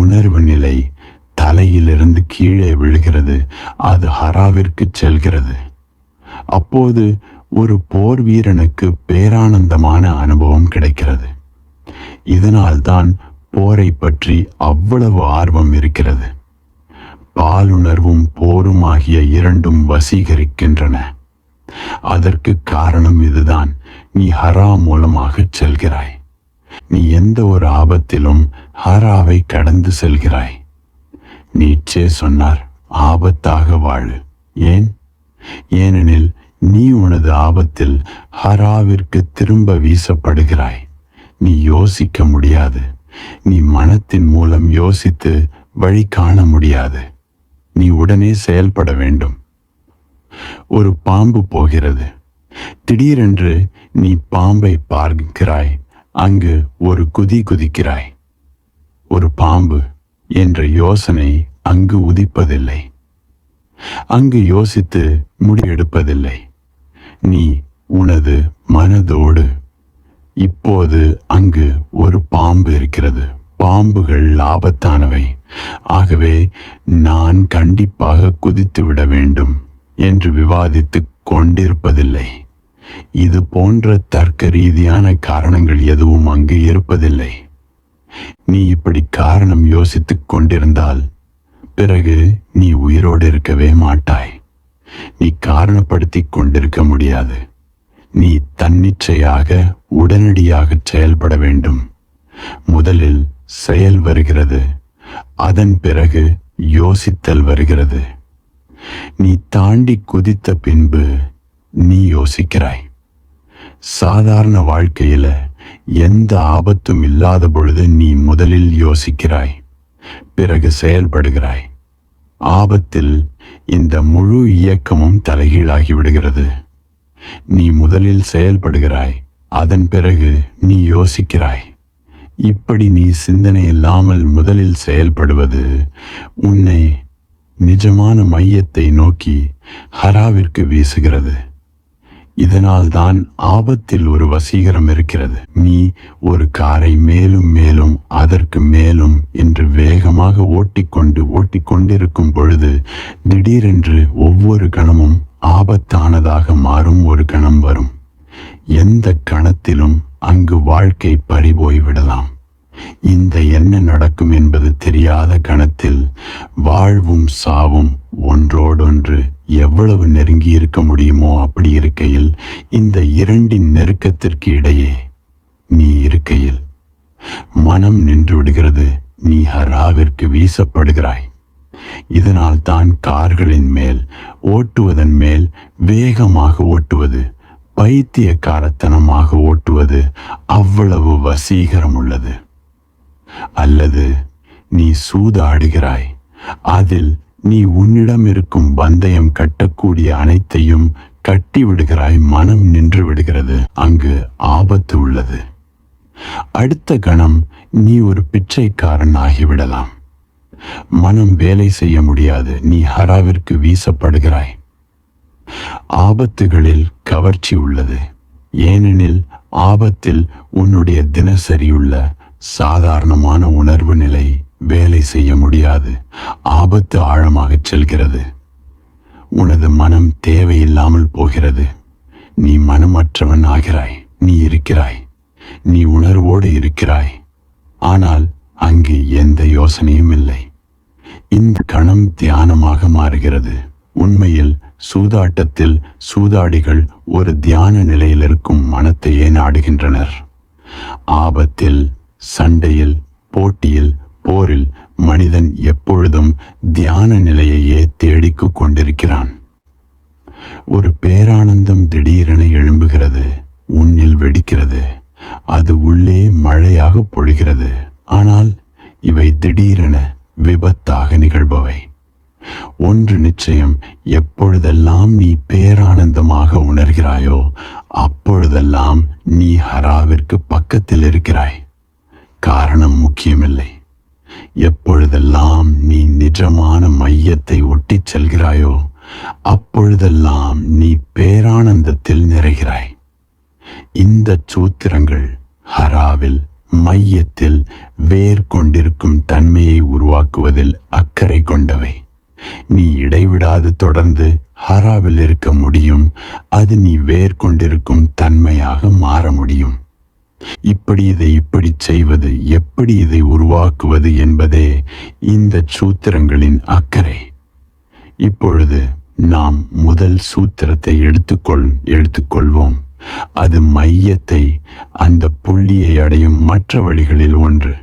S1: உணர்வு நிலை தலையிலிருந்து கீழே விழுகிறது. அது ஹராவிற்கு செல்கிறது. அப்போது ஒரு போர் வீரனுக்கு பேரானந்தமான அனுபவம் கிடைக்கிறது. இதனால்தான் போரை பற்றி அவ்வளவு ஆர்வம் இருக்கிறது. பாலுணர்வும் போரும் ஆகிய இரண்டும் வசீகரிக்கின்றன. அதற்கு காரணம் இதுதான். நீ ஹரா மூலமாக செல்கிறாய். நீ எந்த ஒரு ஆபத்திலும் ஹராவை கடந்து செல்கிறாய். நீச்சே சொன்னார், ஆபத்தாக வாழு. ஏன்? ஏனெனில் நீ உனது ஆபத்தில் ஹராவிற்கு திரும்ப வீசப்படுகிறாய். நீ யோசிக்க முடியாது. நீ மனத்தின் மூலம் யோசித்து வழி காண முடியாது. நீ உடனே செயல்பட வேண்டும். ஒரு பாம்பு போகிறது. திடீரென்று நீ பாம்பை பார்க்கிறாய். அங்கு ஒரு குதி குதிக்கிறாய். ஒரு பாம்பு என்ற யோசனை அங்கு உதிப்பதில்லை. அங்கு யோசித்து முடிவெடுப்பதில்லை. நீ உனது மனதோடு இப்போது அங்கு ஒரு பாம்பு இருக்கிறது. பாம்புகள் ஆபத்தானவை. ஆகவே நான் கண்டிப்பாக குதித்து விட வேண்டும் என்று விவாதித்து கொண்டிருப்பதில்லை. இது போன்ற தர்க்க ரீதியான காரணங்கள் எதுவும் அங்கு இருப்பதில்லை. நீ இப்படி காரணம் யோசித்துக் கொண்டிருந்தால் பிறகு நீ உயிரோடு இருக்கவே மாட்டாய். நீ காரணப்படுத்தி கொண்டிருக்க முடியாது. நீ தன்னிச்சையாக உடனடியாக செயல்பட வேண்டும். முதலில் செயல் வருகிறது. அதன் பிறகு யோசித்தல் வருகிறது. நீ தாண்டி குதித்த பின்பு நீ யோசிக்கிறாய். சாதாரண வாழ்க்கையில எந்த ஆபத்தும் இல்லாத பொழுது நீ முதலில் யோசிக்கிறாய், பிறகு செயல்படுகிறாய். ஆபத்தில் இந்த முழு இயக்கமும் தலைகீழாகி விடுகிறது. நீ முதலில் செயல்படுகிறாய், அதன் பிறகு நீ யோசிக்கிறாய். இப்படி நீ சிந்தனை இல்லாமல் முதலில் செயல்படுவது உன்னை நிஜமான மையத்தை நோக்கி ஹராவிற்கு வீசுகிறது. இதனால் தான் ஆபத்தில் ஒரு வசீகரம் இருக்கிறது. நீ ஒரு காரை மேலும் மேலும் அதற்கு மேலும் என்று வேகமாக ஓட்டிக்கொண்டிருக்கும் பொழுது திடீரென்று ஒவ்வொரு கணமும் ஆபத்தானதாக மாறும் ஒரு கணம் வரும். எந்த கணத்திலும் அங்கு வாழ்க்கை பறிபோய் விடலாம். இந்த என்ன நடக்கும் என்பது தெரியாத கணத்தில் வாழ்வும் சாவும் ஒன்றோடொன்று எவ்வளவு நெருங்கி இருக்க முடியுமோ அப்படி இருக்கையில், இந்த இரண்டின் நெருக்கத்திற்கு இடையே நீ இருக்கையில் மனம் நின்று விடுகிறது. நீ ஹராவிற்கு வீசப்படுகிறாய். இதனால் தான் கார்களின் மேல் ஓட்டுவதன் மேல் வேகமாக ஓட்டுவது, பைத்தியக்காரத்தனமாக ஓட்டுவது அவ்வளவு வசீகரம் உள்ளது. அல்லது நீ சூதாடுகிறாய். அதில் நீ உன்னிடம் இருக்கும் பந்தயம் கட்டக்கூடிய அனைத்தையும் கட்டி விடுகிறாய். மனம் நின்று விடுகிறது. அங்கு ஆபத்து உள்ளது. அடுத்த கணம் நீ ஒரு பிச்சைக்காரன் ஆகிவிடலாம். மனம் வேலை செய்ய முடியாது. நீ ஹராவிற்கு வீசப்படுகிறாய். ஆபத்துகளில் கவர்ச்சி உள்ளது. ஏனெனில் ஆபத்தில் உன்னுடைய தினசரியுள்ள சாதாரணமான உணர்வு நிலை வேலை செய்ய முடியாது. ஆபத்து ஆழமாகச் செல்கிறது. உனது மனம் தேவையில்லாமல் போகிறது. நீ மனமற்றவன் ஆகிறாய். நீ இருக்கிறாய், நீ உணர்வோடு இருக்கிறாய், ஆனால் அங்கு எந்த யோசனையும் இல்லை. இந்த கணம் தியானமாக மாறுகிறது. உண்மையில் சூதாட்டத்தில் சூதாடிகள் ஒரு தியான நிலையில் இருக்கும் மனத்தையே நாடுகின்றனர். ஆபத்தில், சண்டையில், போட்டியில், போரில் மனிதன் எப்பொழுதும் தியான நிலையையே தேடிக் கொண்டிருக்கிறான். ஒரு பேரானந்தம் திடீரென எழும்புகிறது, உன்னில் வெடிக்கிறது. அது உள்ளே மழையாக பொழிகிறது. ஆனால் இவை திடீரென விபத்தாக நிகழ்பவை. ஒன்று நிச்சயம், எப்பொழுதெல்லாம் நீ பேரானந்தமாக உணர்கிறாயோ அப்பொழுதெல்லாம் நீ ஹராவிற்கு பக்கத்தில் இருக்கிறாய். காரணம் முக்கியமில்லை. எப்பொழுதெல்லாம் நீ நிஜமான மையத்தை ஒட்டிச் செல்கிறாயோ அப்பொழுதெல்லாம் நீ பேரானந்தத்தில் நிறைகிறாய். இந்த சூத்திரங்கள் ஹராவில் மையத்தில் வேர் கொண்டிருக்கும் தன்மையை உருவாக்குவதில் அக்கறை கொண்டவை. நீ இடைவிடாது தொடர்ந்து ஹராவில் இருக்க முடியும். அது நீ வேர் கொண்டிருக்கும் தன்மையாக மாற முடியும். இப்படி செய்வது, எப்படி இதை உருவாக்குவது என்பதே இந்த சூத்திரங்களின் அக்கறை. இப்பொழுது நாம் முதல் சூத்திரத்தை எடுத்துக்கொள்வோம். அது மையத்தை, அந்த புள்ளியை அடையும் மற்ற வழிகளில் ஒன்று.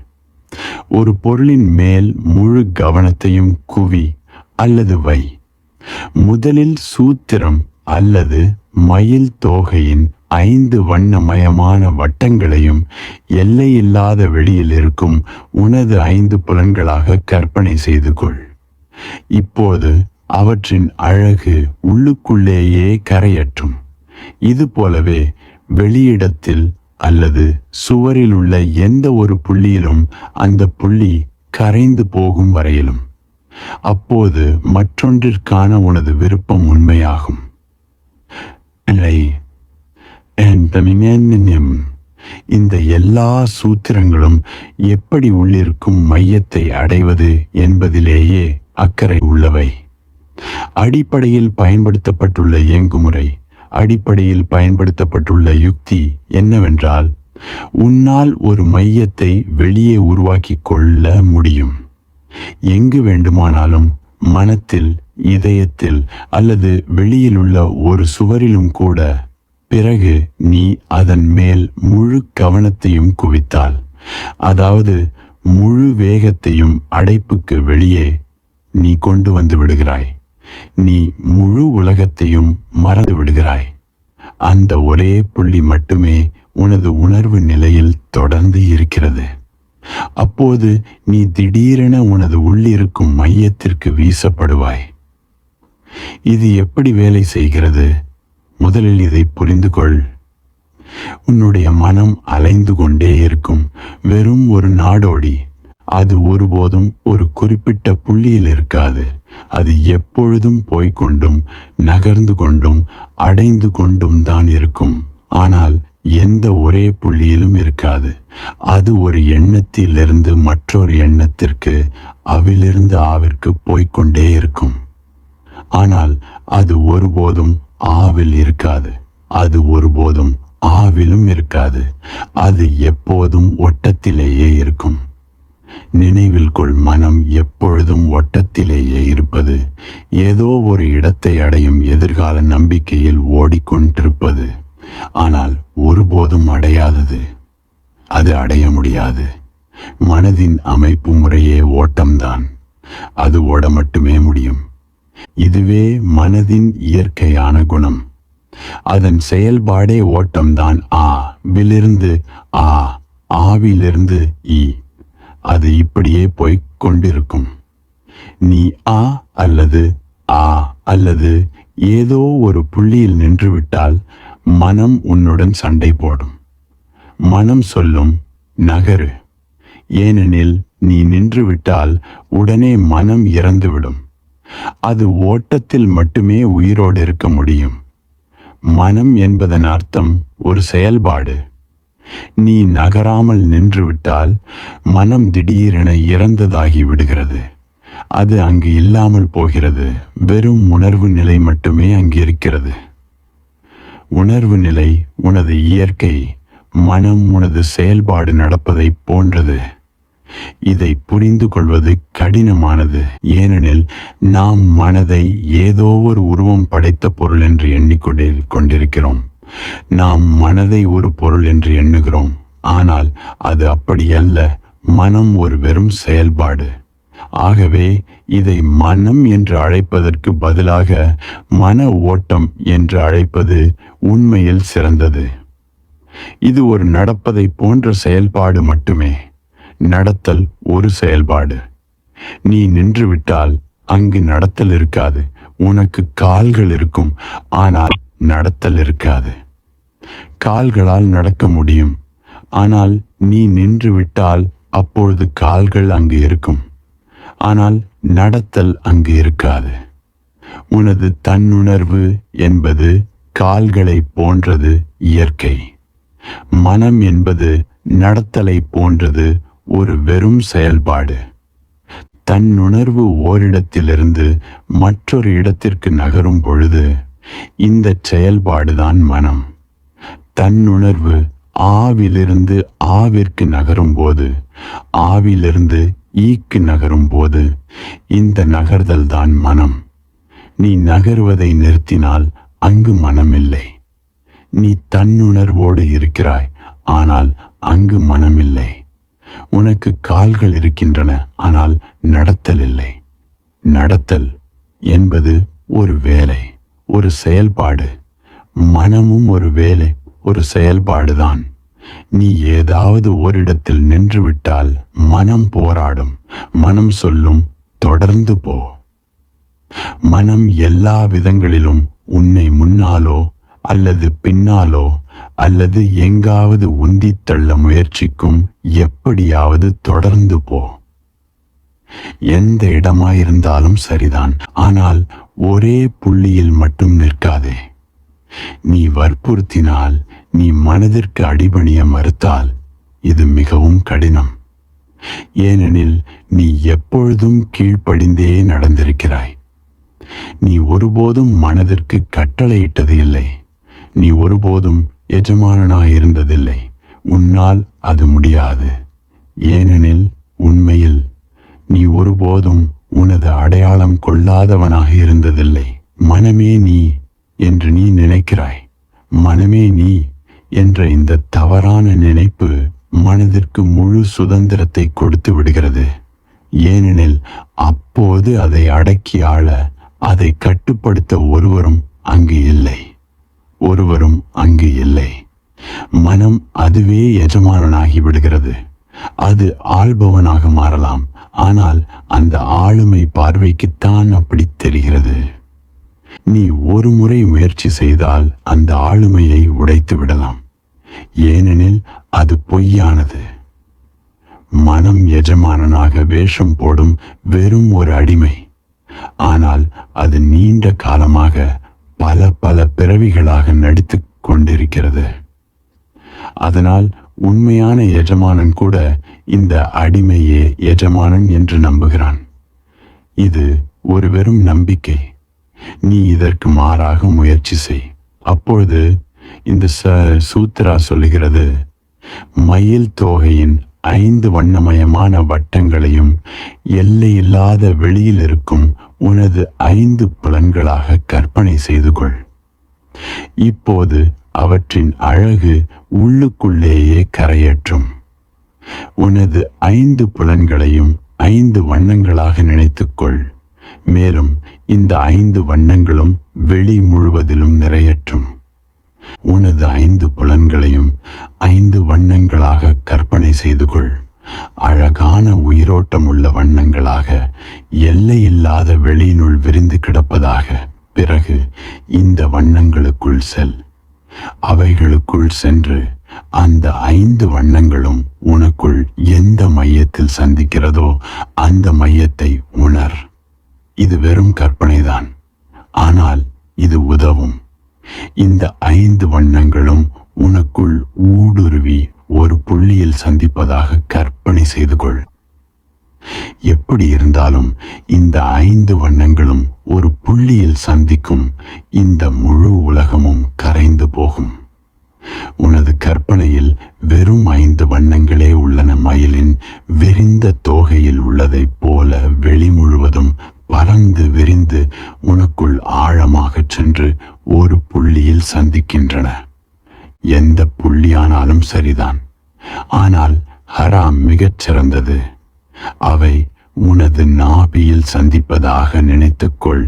S1: ஒரு பொருளின் மேல் முழு கவனத்தையும் குவி அல்லது வை. முதலில் சூத்திரம் அல்லது மயில் தோகையின் 5 வண்ணமயமான வட்டங்களையும் எல்லையில்லாத வெளியில் இருக்கும் உனது 5 புலன்களாக கற்பனை செய்து கொள். இப்போது அவற்றின் அழகு உள்ளுக்குள்ளேயே கரையற்றும். இது போலவே வெளியிடத்தில் அல்லது சுவரில் உள்ள எந்த ஒரு புள்ளியிலும் அந்த புள்ளி கரைந்து போகும் வரையிலும். அப்போது மற்றொன்றிற்கான உனது விருப்பம் உண்மையாகும். இந்த எல்லா சூத்திரங்களும் எப்படி உள்ளிருக்கும் மையத்தை அடைவது என்பதிலேயே அக்கறை உள்ளவை. அடிப்படையில் பயன்படுத்தப்பட்டுள்ள இயங்குமுறை, அடிப்படையில் பயன்படுத்தப்பட்டுள்ள யுக்தி என்னவென்றால், உன்னால் ஒரு மையத்தை வெளியே உருவாக்கி கொள்ள முடியும். எங்கு வேண்டுமானாலும், மனத்தில், இதயத்தில் அல்லது வெளியில் உள்ள ஒரு சுவரிலும் கூட. பிறகு நீ அதன் மேல் முழு கவனத்தையும் குவித்தால், அதாவது முழு வேகத்தையும் அடைப்புக்கு வெளியே நீ கொண்டு வந்து விடுகிறாய். நீ முழு உலகத்தையும் மறந்து விடுகிறாய். அந்த ஒரே புள்ளி மட்டுமே உனது உணர்வு நிலையில் தொடர்ந்து இருக்கிறது. அப்போது நீ திடீரென உனது உள்ளிருக்கும் மையத்திற்கு வீசப்படுவாய். இது எப்படி வேலை செய்கிறது? முதலில் இதை புரிந்து கொள். உன்னுடைய மனம் அலைந்து கொண்டே இருக்கும் வெறும் ஒரு நாடோடி. அது ஒருபோதும் ஒரு குறிப்பிட்ட புள்ளியில் இருக்காது. அது எப்பொழுதும் போய்கொண்டும் நகர்ந்து கொண்டும் அடைந்து கொண்டும் தான் இருக்கும். ஆனால் எந்த ஒரே புள்ளியிலும் இருக்காது. அது ஒரு எண்ணத்திலிருந்து மற்றொரு எண்ணத்திற்கு, அவிலிருந்து ஆவிற்கு போய்கொண்டே இருக்கும். ஆனால் அது ஒருபோதும் ஆவில் இருக்காது. அது ஒருபோதும் ஆவிலும் இருக்காது. அது எப்போதும் ஓட்டத்திலேயே இருக்கும். நினைவில் கொள், மனம் எப்பொழுதும் ஓட்டத்திலேயே இருப்பது, ஏதோ ஒரு இடத்தை அடையும் எதிர்கால நம்பிக்கையில் ஓடிக்கொண்டிருப்பது. ஆனால் ஒருபோதும் அடையாதது. அது அடைய முடியாது. மனதின் அமைப்பு முறையே ஓட்டம்தான். அது ஓட மட்டுமே முடியும். இதுவே மனதின் இயற்கையான குணம். அதன் செயல்பாடே ஓட்டம்தான். விலிருந்து ஆ, ஆவிலிருந்து ஈ. அது இப்படியே போய்க் கொண்டிருக்கும். நீ ஆ அல்லது ஏதோ ஒரு புள்ளியில் நின்றுவிட்டால் மனம் உன்னுடன் சண்டை போடும். மனம் சொல்லும், நகரு. ஏனெனில் நீ நின்றுவிட்டால் உடனே மனம் இறந்துவிடும். அது ஓட்டத்தில் மட்டுமே உயிரோடு இருக்க முடியும். மனம் என்பதன் அர்த்தம் ஒரு செயல்பாடு. நீ நகராமல் நின்றுவிட்டால் மனம் திடீரென இறந்ததாகி விடுகிறது. அது அங்கு இல்லாமல் போகிறது. வெறும் உணர்வு நிலை மட்டுமே அங்கு இருக்கிறது. உணர்வு நிலை உனது இயற்கை, மனம் உனது செயல்பாடு நடப்பதை போன்றது. இதை புரிந்து கொள்வது கடினமானது. ஏனெனில் நாம் மனதை ஏதோ ஒரு உருவம் படைத்த பொருள் என்று எண்ணிக்கொண்டிருக்கிறோம். நாம் மனதை ஒரு பொருள் என்று எண்ணுகிறோம். ஆனால் அது அப்படியல்ல. மனம் ஒரு வெறும் செயல்பாடு. ஆகவே இதை மனம் என்று அழைப்பதற்கு பதிலாக மன ஓட்டம் என்று அழைப்பது உண்மையில் சிறந்தது. இது ஒரு நடப்பதை போன்ற செயல்பாடு மட்டுமே. நடத்தல் ஒரு செயல்பாடு. நீ நின்றுவிட்டால் அங்கு நடத்தல் இருக்காது. உனக்கு கால்கள் இருக்கும், ஆனால் நடத்தல் இருக்காது. கால்களால் நடக்க முடியும், ஆனால் நீ நின்றுவிட்டால் அப்பொழுது கால்கள் அங்கு இருக்கும், ஆனால் நடத்தல் அங்கு இருக்காது. உனது தன்னுணர்வு என்பது கால்களை போன்றது, இயற்கை. மனம் என்பது நடத்தலை போன்றது, ஒரு வெறும் செயல்பாடு. தன்னுணர்வு ஓரிடத்திலிருந்து மற்றொரு இடத்திற்கு நகரும் பொழுது இந்த செயல்பாடுதான் மனம். தன்னுணர்வு ஆவிலிருந்து ஆவிற்கு நகரும் போது, ஆவிலிருந்து ஈக்கு நகரும் போது இந்த நகர்தல் தான் மனம். நீ நகர்வதை நிறுத்தினால் அங்கு மனம் இல்லை. நீ தன்னுணர்வோடு இருக்கிறாய், ஆனால் அங்கு மனம் இல்லை. உனக்கு கால்கள் இருக்கின்றன, ஆனால் நடத்தல் இல்லை. நடத்தல் என்பது ஒரு வேலை, ஒரு செயல்பாடு. மனமும் ஒரு வேலை, ஒரு செயல்பாடுதான். நீ ஏதாவது ஓரிடத்தில் நின்றுவிட்டால் மனம் போராடும். மனம் சொல்லும், தொடர்ந்து போ. மனம் எல்லா விதங்களிலும் உன்னை முன்னாலோ அல்லது பின்னாலோ அல்லது எங்காவது உந்தித் தள்ள முயற்சிக்கும். எப்படியாவது தொடர்ந்து போ. எந்த இடமாயிருந்தாலும் சரிதான், ஆனால் ஒரே புள்ளியில் மட்டும் நிற்காதே. நீ வற்புறுத்தினால், நீ மனதிற்கு அடிபணிய மறுத்தால் இது மிகவும் கடினம். ஏனெனில் நீ எப்பொழுதும் கீழ்ப்படிந்தே நடந்திருக்கிறாய். நீ ஒருபோதும் மனதிற்கு கட்டளையிட்டது இல்லை. நீ ஒருபோதும் எஜமானனாயிருந்ததில்லை. உன்னால் அது முடியாது. ஏனெனில் உண்மையில் நீ ஒருபோதும் உனது அடையாளம் கொள்ளாதவனாக இருந்ததில்லை. மனமே நீ என்று நீ நினைக்கிறாய். மனமே நீ என்ற இந்த தவறான நினைப்பு மனதிற்கு முழு சுதந்திரத்தை கொடுத்து விடுகிறது. ஏனெனில் அப்போது அதை அடக்கி ஆள, அதை கட்டுப்படுத்த ஒருவரும் அங்கு இல்லை. ஒருவரும் அங்கு இல்லை. மனம் அதுவே எஜமானனாகி விடுகிறது. அது ஆள்பவனாக மாறலாம், ஆனால் அந்த ஆளுமை பார்வைக்குத்தான் அப்படி தெரிகிறது. நீ ஒரு முறை முயற்சி செய்தால் அந்த ஆளுமையை உடைத்து விடலாம். ஏனெனில் அது பொய்யானது. மனம் எஜமானனாக வேஷம் போடும் வெறும் ஒரு அடிமை. ஆனால் அது நீண்ட காலமாக பல பல பிறவிகளாக நடித்து கொண்டிருக்கிறது. அதனால் உண்மையான எஜமானன் கூட இந்த அடிமையே எஜமானன் என்று நம்புகிறான். இது ஒரு வெறும் நம்பிக்கை. நீ இதற்கு மாறாக முயற்சி செய். அப்பொழுது இந்த சூத்ரா சொல்லுகிறது, மயில் தோகையின் 5 வண்ணமயமான வட்டங்களையும் எல்லையில்லாத வெளியில் இருக்கும் உனது 5 புலன்களாக கற்பனை செய்து கொள். இப்போது அவற்றின் அழகு உள்ளுக்குள்ளேயே கரையேற்றும். உனது 5 புலன்களையும் 5 வண்ணங்களாக நினைத்துக்கொள். மேலும் இந்த 5 வண்ணங்களும் வெளி முழுவதிலும் நிறையற்றும். உனது 5 புலன்களையும் 5 வண்ணங்களாக கற்பனை செய்து கொள். அழகான உயிரோட்டம் உள்ள வண்ணங்களாக எல்லையில்லாத வெளியினுள் விரிந்து கிடப்பதாக. பிறகு இந்த வண்ணங்களுக்குள் செல். அவைகளுக்குள் சென்று அந்த 5 வண்ணங்களும் உனக்குள் எந்த மையத்தில் சந்திக்கிறதோ அந்த மையத்தை உணர். இது வெறும் கற்பனைதான், ஆனால் இது உதவும். இந்த 5 வண்ணங்களும் உனக்குள் ஊடுருவி ஒரு புள்ளியில் சந்திப்பதாக கற்பனை செய்து கொள். எப்படி இருந்தாலும் இந்த 5 வண்ணங்களும் ஒரு புள்ளியில் சந்திக்கும். இந்த முழு உலகமும் கரைந்து போகும். உனது கற்பனையில் வெறும் 5 வண்ணங்களே உள்ளன. மயிலின் விரிந்த தோகையில் உள்ளதைப் போல வெளி முழுவதும் பறந்து விரிந்து உனக்குள் ஆழமாகச் சென்று ஒரு புள்ளியில் சந்திக்கின்றன. எந்த புள்ளியானாலும் சரிதான், ஆனால் ஹராம் மிகச் சிறந்தது. அவை உனது நாபியில் சந்திப்பதாக நினைத்துக்கொள்.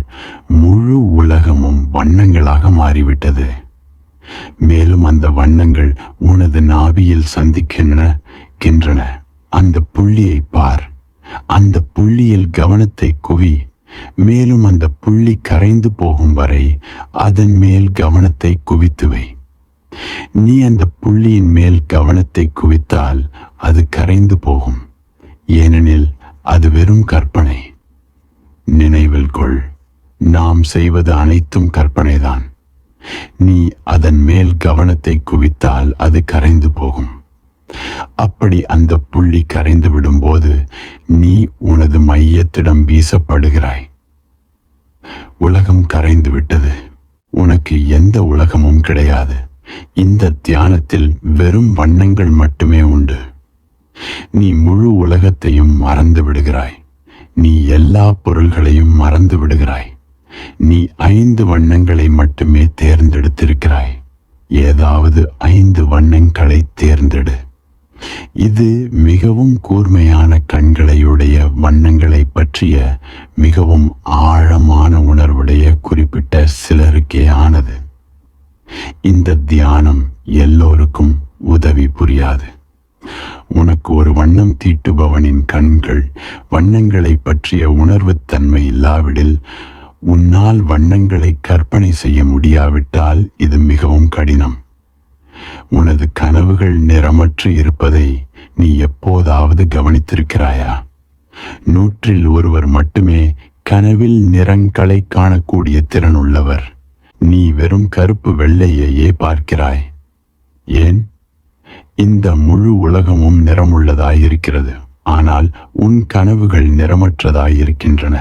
S1: முழு உலகமும் வண்ணங்களாக மாறிவிட்டது. மேலும் அந்த வண்ணங்கள் உனது நாபியில் சந்திக்கின்றன. அந்த புள்ளியை பார். அந்த புள்ளியில் கவனத்தை குவி. மேலும் அந்த புள்ளி கரைந்து போகும் வரை அதன் மேல் கவனத்தை குவித்துவை. நீ அந்த புள்ளியின் மேல் கவனத்தை குவித்தால் அது கரைந்து போகும். ஏனெனில் அது வெறும் கற்பனை. நினைவில் கொள், நாம் செய்வது அனைத்தும் கற்பனைதான். நீ அதன் மேல் கவனத்தை குவித்தால் அது கரைந்து போகும். அப்படி அந்த புள்ளி கரைந்து விடும்போது நீ உனது மையத்திடம் வீசப்படுகிறாய். உலகம் கரைந்து விட்டது. உனக்கு எந்த உலகமும் கிடையாது. இந்த தியானத்தில் வெறும் வண்ணங்கள் மட்டுமே உண்டு. நீ முழு உலகத்தையும் மறந்து விடுகிறாய். நீ எல்லா பொருள்களையும் மறந்து விடுகிறாய். நீ 5 வண்ணங்களை மட்டுமே தேர்ந்தெடுத்திருக்கிறாய். ஏதாவது 5 வண்ணங்களை தேர்ந்தெடு. இது மிகவும் கூர்மையான கண்களையுடைய வண்ணங்களை பற்றிய மிகவும் ஆழமான உணர்வுடைய குறிப்பிட்ட சிலருக்கே ஆனது. இந்த தியானம் எல்லோருக்கும் உதவி புரியாது. உனக்கு ஒரு வண்ணம் தீட்டுபவனின் கண்கள் வண்ணங்களை பற்றிய உணர்வுத்தன்மை இல்லாவிடில், உன்னால் வண்ணங்களை கற்பனை செய்ய முடியாவிட்டால் இது மிகவும் கடினம். உனது கனவுகள் நிறமற்று இருப்பதை நீ எப்போதாவது கவனித்திருக்கிறாயா? 100 ஒருவர் மட்டுமே கனவில் நிறங்களை காணக்கூடிய திறன் உள்ளவர். நீ வெறும் கருப்பு வெள்ளையையே பார்க்கிறாய். ஏன்? இந்த முழு உலகமும் நிறமுள்ளதாயிருக்கிறது, ஆனால் உன் கனவுகள் நிறமற்றதாயிருக்கின்றன.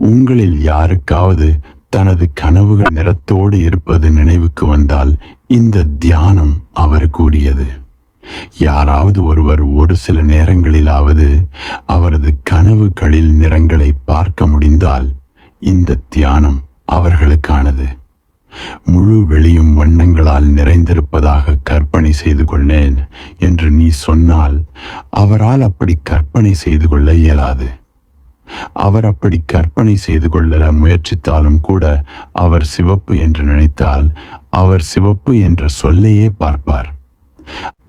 S1: உங்களில் யாருக்காவது தனது கனவுகள் நிறத்தோடு இருப்பது நினைவுக்கு வந்தால் இந்த தியானம் அவருக்கு உரியது. யாராவது ஒருவர் ஒரு சில நேரங்களிலாவது அவரது கனவுகளில் நிறங்களை பார்க்க முடிந்தால் இந்த தியானம் அவர்களுக்கானது. முழு வெளியும் வண்ணங்களால் நிறைந்திருப்பதாக கற்பனை செய்து கொள்ளேன் என்று நீ சொன்னால் அவரால் அப்படி கற்பனை செய்து கொள்ள இயலாது. அவர் அப்படி கற்பனை செய்து கொள்ள முயற்சித்தாலும் கூட அவர் சிவப்பு என்று நினைத்தால் அவர் சிவப்பு என்ற சொல்லையே பார்ப்பார்.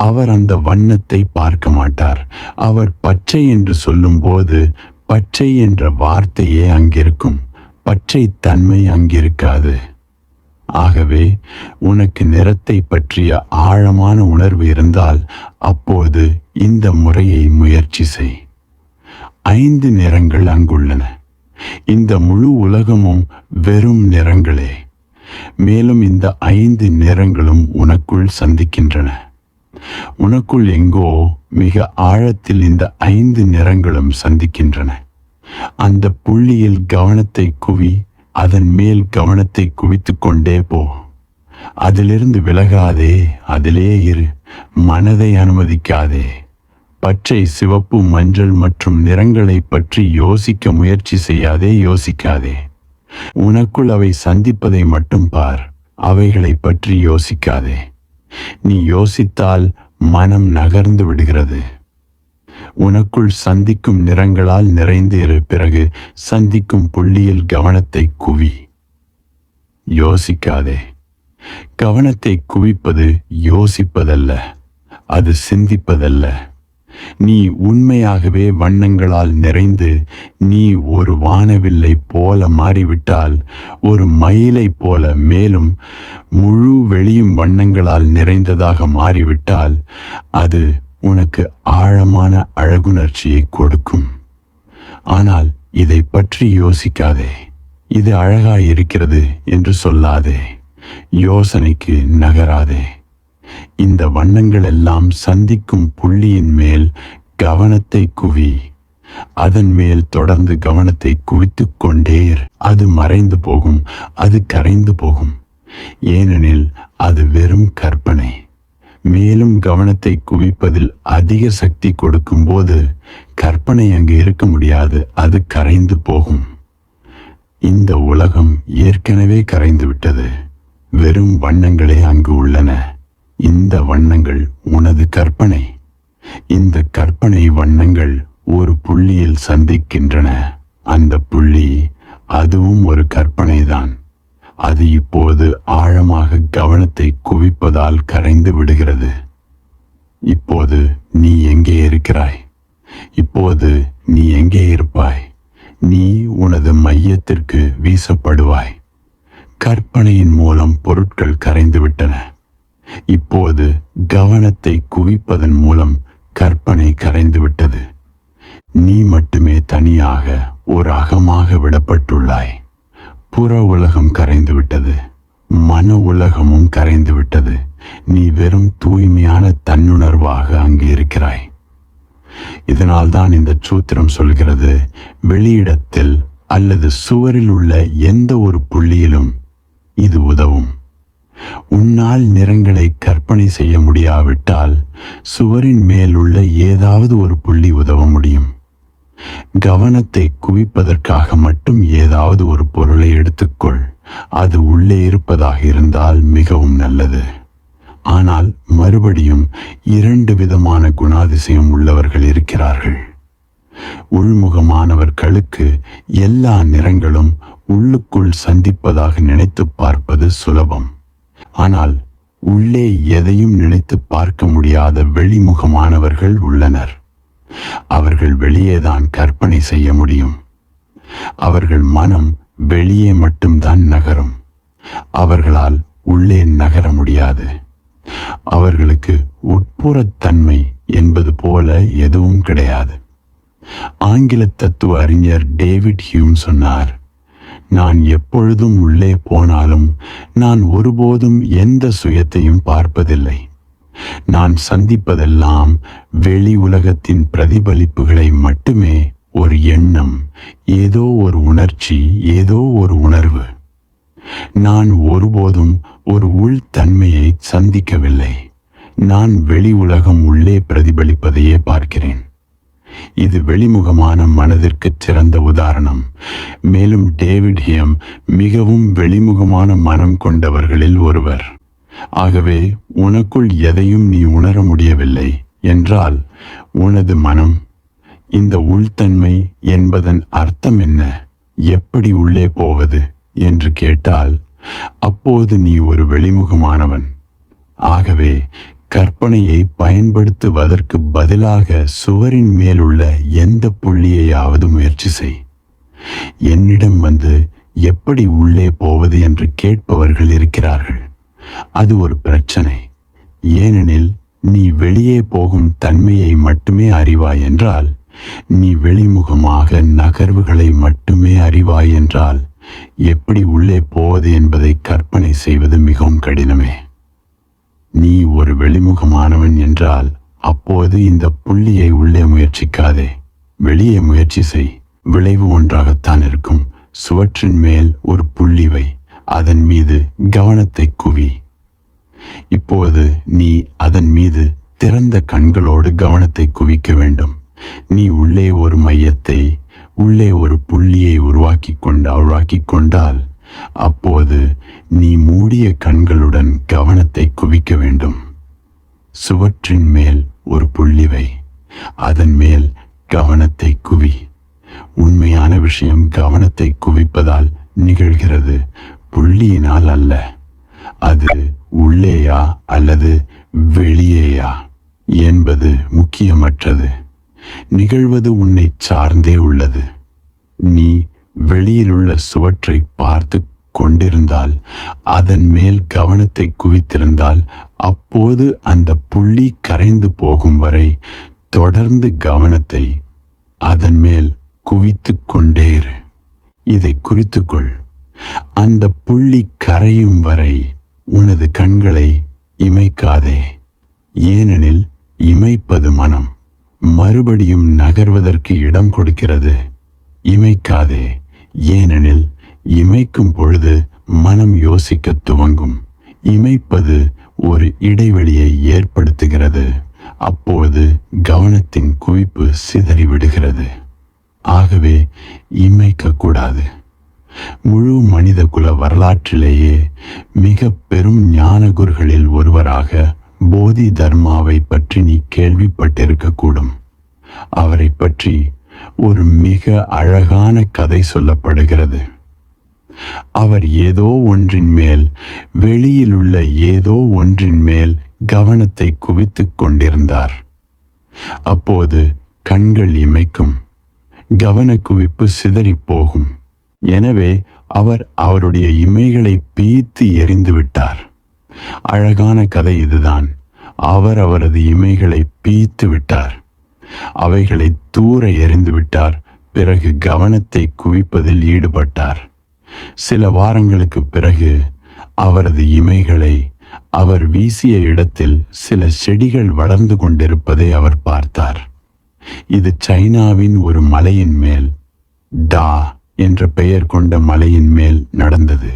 S1: அவர் அந்த வண்ணத்தை பார்க்க மாட்டார். அவர் பச்சை என்று சொல்லும்போது பச்சை என்ற வார்த்தையே அங்கிருக்கும், பச்சை தன்மை அங்கிருக்காது. ஆகவே உனக்கு நிறத்தை பற்றிய ஆழமான உணர்வு இருந்தால் அப்போது இந்த முறையை முயற்சி செய். 5 நிறங்கள் அங்குள்ளன. இந்த முழு உலகமும் வெறும் நிறங்களே. மேலும் இந்த 5 நிறங்களும் உனக்குள் சந்திக்கின்றன. உனக்குள் எங்கோ மிக ஆழத்தில் இந்த 5 நிறங்களும் சந்திக்கின்றன. அந்த புள்ளியில் கவனத்தை குவி. அதன் மேல் கவனத்தை குவித்து கொண்டே போ. அதிலிருந்து விலகாதே. அதிலே இரு. மனதை அனுமதிக்காதே. பச்சை, சிவப்பு, மஞ்சள் மற்றும் நிறங்களை பற்றி யோசிக்க முயற்சி யோசிக்காதே. உனக்குள் அவை சந்திப்பதை மட்டும் பார். அவைகளை பற்றி யோசிக்காதே. நீ யோசித்தால் மனம் நகர்ந்து விடுகிறது. உனக்குள் சந்திக்கும் நிறங்களால் நிறைந்து இரு. பிறகு சந்திக்கும் புள்ளியில் கவனத்தை குவி. யோசிக்காதே. கவனத்தை குவிப்பது யோசிப்பதல்ல, அது சிந்திப்பதல்ல. நீ உண்மையாகவே வண்ணங்களால் நிறைந்து நீ ஒரு வானவில்லை போல மாறிவிட்டால், ஒரு மயிலை போல, மேலும் முழு வெளியும் வண்ணங்களால் நிறைந்ததாக மாறிவிட்டால் அது உனக்கு ஆழமான அழகுணர்ச்சியை கொடுக்கும். ஆனால் இதை பற்றி யோசிக்காதே. இது அழகாய் இருக்கிறது என்று சொல்லாதே. யோசனைக்கு நகராதே. இந்த வண்ணங்கள் எல்லாம் சந்திக்கும் புள்ளியின் மேல் கவனத்தை குவி. அதன் மேல் தொடர்ந்து கவனத்தை குவித்துக் கொண்டே இரு. அது மறைந்து போகும், அது கரைந்து போகும். ஏனெனில் அது வெறும் கற்பனை. மேலும் கவனத்தை குவிப்பதில் அதிக சக்தி கொடுக்கும் போது கற்பனை அங்கு இருக்க முடியாது, அது கரைந்து போகும். இந்த உலகம் ஏற்கனவே கரைந்து விட்டது. வெறும் வண்ணங்களே அங்கு உள்ளன. இந்த வண்ணங்கள் உனது கற்பனை. இந்த கற்பனை வண்ணங்கள் ஒரு புள்ளியில் சந்திக்கின்றன. அந்த புள்ளி அதுவும் ஒரு கற்பனைதான். அது இப்போது ஆழமாக கவனத்தை குவிப்பதால் கரைந்து விடுகிறது. இப்போது நீ எங்கே இருக்கிறாய்? இப்போது நீ எங்கே இருப்பாய்? நீ உனது மையத்திற்கு வீசப்படுவாய். கற்பனையின் மூலம் பொருட்கள் கரைந்து விட்டன. இப்போது கவனத்தை குவிப்பதன் மூலம் கற்பனை கரைந்து விட்டது. நீ மட்டுமே தனியாக ஒரு அகமாக விடப்பட்டுள்ளாய். புற உலகம் கரைந்து விட்டது. மன உலகமும் கரைந்து விட்டது. நீ வெறும் தூய்மையான தன்னுணர்வாக அங்கு இருக்கிறாய். இதனால்தான் இந்த சூத்திரம் சொல்கிறது, வெளியிடத்தில் அல்லது சுவரில் உள்ள எந்த ஒரு புள்ளியிலும் இது உதவும். உன்னால் நிறங்களை கற்பனை செய்ய முடியாவிட்டால் சுவரின் மேல் உள்ள ஏதாவது ஒரு புள்ளி உதவ முடியும். கவனத்தை குவிப்பதற்காக மட்டும் ஏதாவது ஒரு பொருளை எடுத்துக்கொள். அது உள்ளே இருப்பதாக இருந்தால் மிகவும் நல்லது. ஆனால் மறுபடியும் 2 விதமான குணாதிசயம் உள்ளவர்கள் இருக்கிறார்கள். உள்முகமானவர்களுக்கு எல்லா நிறங்களும் உள்ளுக்குள் சந்திப்பதாக நினைத்து பார்ப்பது சுலபம். ஆனால் உள்ளே எதையும் நினைத்து பார்க்க முடியாத வெளிமுகமானவர்கள் உள்ளனர். அவர்கள் வெளியேதான் கற்பனை செய்ய முடியும். அவர்கள் மனம் வெளியே மட்டும்தான் நகரும். அவர்களால் உள்ளே நகர முடியாது. அவர்களுக்கு உட்புறத்தன்மை என்பது போல எதுவும் கிடையாது. ஆங்கில தத்துவ அறிஞர் டேவிட் ஹியூம் சொன்னார், நான் எப்பொழுதும் உள்ளே போனாலும் நான் ஒருபோதும் எந்த சுயத்தையும் பார்ப்பதில்லை. நான் சந்திப்பதெல்லாம் வெளி உலகத்தின் பிரதிபலிப்புகளை மட்டுமே. ஒரு எண்ணம், ஏதோ ஒரு உணர்ச்சி, ஏதோ ஒரு உணர்வு. நான் ஒருபோதும் ஒரு உள்தன்மையை சந்திக்கவில்லை. நான் வெளி உலகம் உள்ளே பிரதிபலிப்பதையே பார்க்கிறேன். இது வெளிமுகமான மனதிற்கு சிறந்த உதாரணம். மேலும் டேவிட் ஹியூம் மிகவும் வெளிமுகமான மனம் கொண்டவர்களில் ஒருவர். ஆகவே உனக்குள் எதையும் நீ உணர முடியவில்லை என்றால் உனது மனம், இந்த உள்தன்மை என்பதன் அர்த்தம் என்ன, எப்படி உள்ளே போவது என்று கேட்டால் அப்போது நீ ஒரு வெளிமுகமானவன். ஆகவே கற்பனையை பயன்படுத்துவதற்கு பதிலாக சுவரின் மேலுள்ள எந்த புள்ளியையாவது முயற்சி செய். என்னிடம் வந்து எப்படி உள்ளே போவது என்று கேட்பவர்கள் இருக்கிறார்கள். அது ஒரு பிரச்சனை. ஏனெனில் நீ வெளியே போகும் தன்மையை மட்டுமே அறிவாய் என்றால், நீ வெளிமுகமாக நகர்வுகளை மட்டுமே அறிவாய் என்றால் எப்படி உள்ளே போவது என்பதை கற்பனை செய்வது மிகவும் கடினமே. நீ ஒரு வெளிமுகமானவன் என்றால் அப்போது இந்த புள்ளியை உள்ளே முயற்சிக்காதே, வெளியே முயற்சி செய். விளைவு ஒன்றாகத்தான் இருக்கும். சுவற்றின் மேல் ஒரு புள்ளி வை. அதன் மீது கவனத்தை குவி. இப்போது நீ அதன் மீது திறந்த கண்களோடு கவனத்தை குவிக்க வேண்டும். நீ உள்ளே ஒரு மையத்தை, உள்ளே ஒரு புள்ளியை உருவாக்கி கொண்டால் அப்போது நீ மூடிய கண்களுடன் கவனத்தை குவிக்க வேண்டும். சுவற்றின் மேல் ஒரு புள்ளி வை. அதன் மேல் கவனத்தை குவி. உண்மையான விஷயம் கவனத்தை குவிப்பதால் நிகழ்கிறது, புள்ளியினால் அல்ல. அது உள்ளேயா அல்லது வெளியேயா என்பது முக்கியமற்றது. நிகழ்வது உன்னை சார்ந்தே உள்ளது. நீ வெளியிலுள்ள சுவற்றை பார்த்து கொண்டிருந்தால், அதன் மேல் கவனத்தை குவித்திருந்தால், அப்போது அந்த புள்ளி கரைந்து போகும் வரை தொடர்ந்து கவனத்தை அதன் மேல் குவித்து கொண்டே இரு. இதை குறித்துக்கொள். அந்த புள்ளி கரையும் வரை உனது கண்களை இமைக்காதே. ஏனெனில் இமைப்பது மனம் மறுபடியும் நகர்வதற்கு இடம் கொடுக்கிறது. இமைக்காதே. ஏனெனில் இமைக்கும் பொழுது மனம் யோசிக்க துவங்கும். இமைப்பது ஒரு இடைவெளியை ஏற்படுத்துகிறது. அப்போது கவனத்தின் குவிப்பு சிதறிவிடுகிறது. ஆகவே இமைக்கக்கூடாது. முழு மனித குல வரலாற்றிலேயே மிக பெரும் ஞானகுருகளில் ஒருவராக போதி தர்மாவை பற்றி நீ கேள்விப்பட்டிருக்கக்கூடும். அவரை பற்றி ஒரு மிக அழகான கதை சொல்லப்படுகிறது. அவர் ஏதோ ஒன்றின் மேல், வெளியிலுள்ள ஏதோ ஒன்றின் மேல் கவனத்தை குவித்துக் கொண்டிருந்தார். அப்போது கண்கள் இமைக்கும், கவனக்குவிப்பு சிதறிப்போகும். எனவே அவர் அவருடைய இமைகளை பீத்து எறிந்து விட்டார். அழகான கதை இதுதான். அவர் அவரது இமைகளை பீத்து விட்டார். அவைகளை தூர எறிந்து விட்டார். பிறகு கவனத்தை குவிப்பதில் ஈடுபட்டார். சில வாரங்களுக்கு பிறகு அவரது இமைகளை அவர் வீசிய இடத்தில் சில செடிகள் வளர்ந்து கொண்டிருப்பதை அவர் பார்த்தார். இது சைனாவின் ஒரு மலையின் மேல், டா என்ற பெயர் கொண்ட மலையின் மேல் நடந்தது.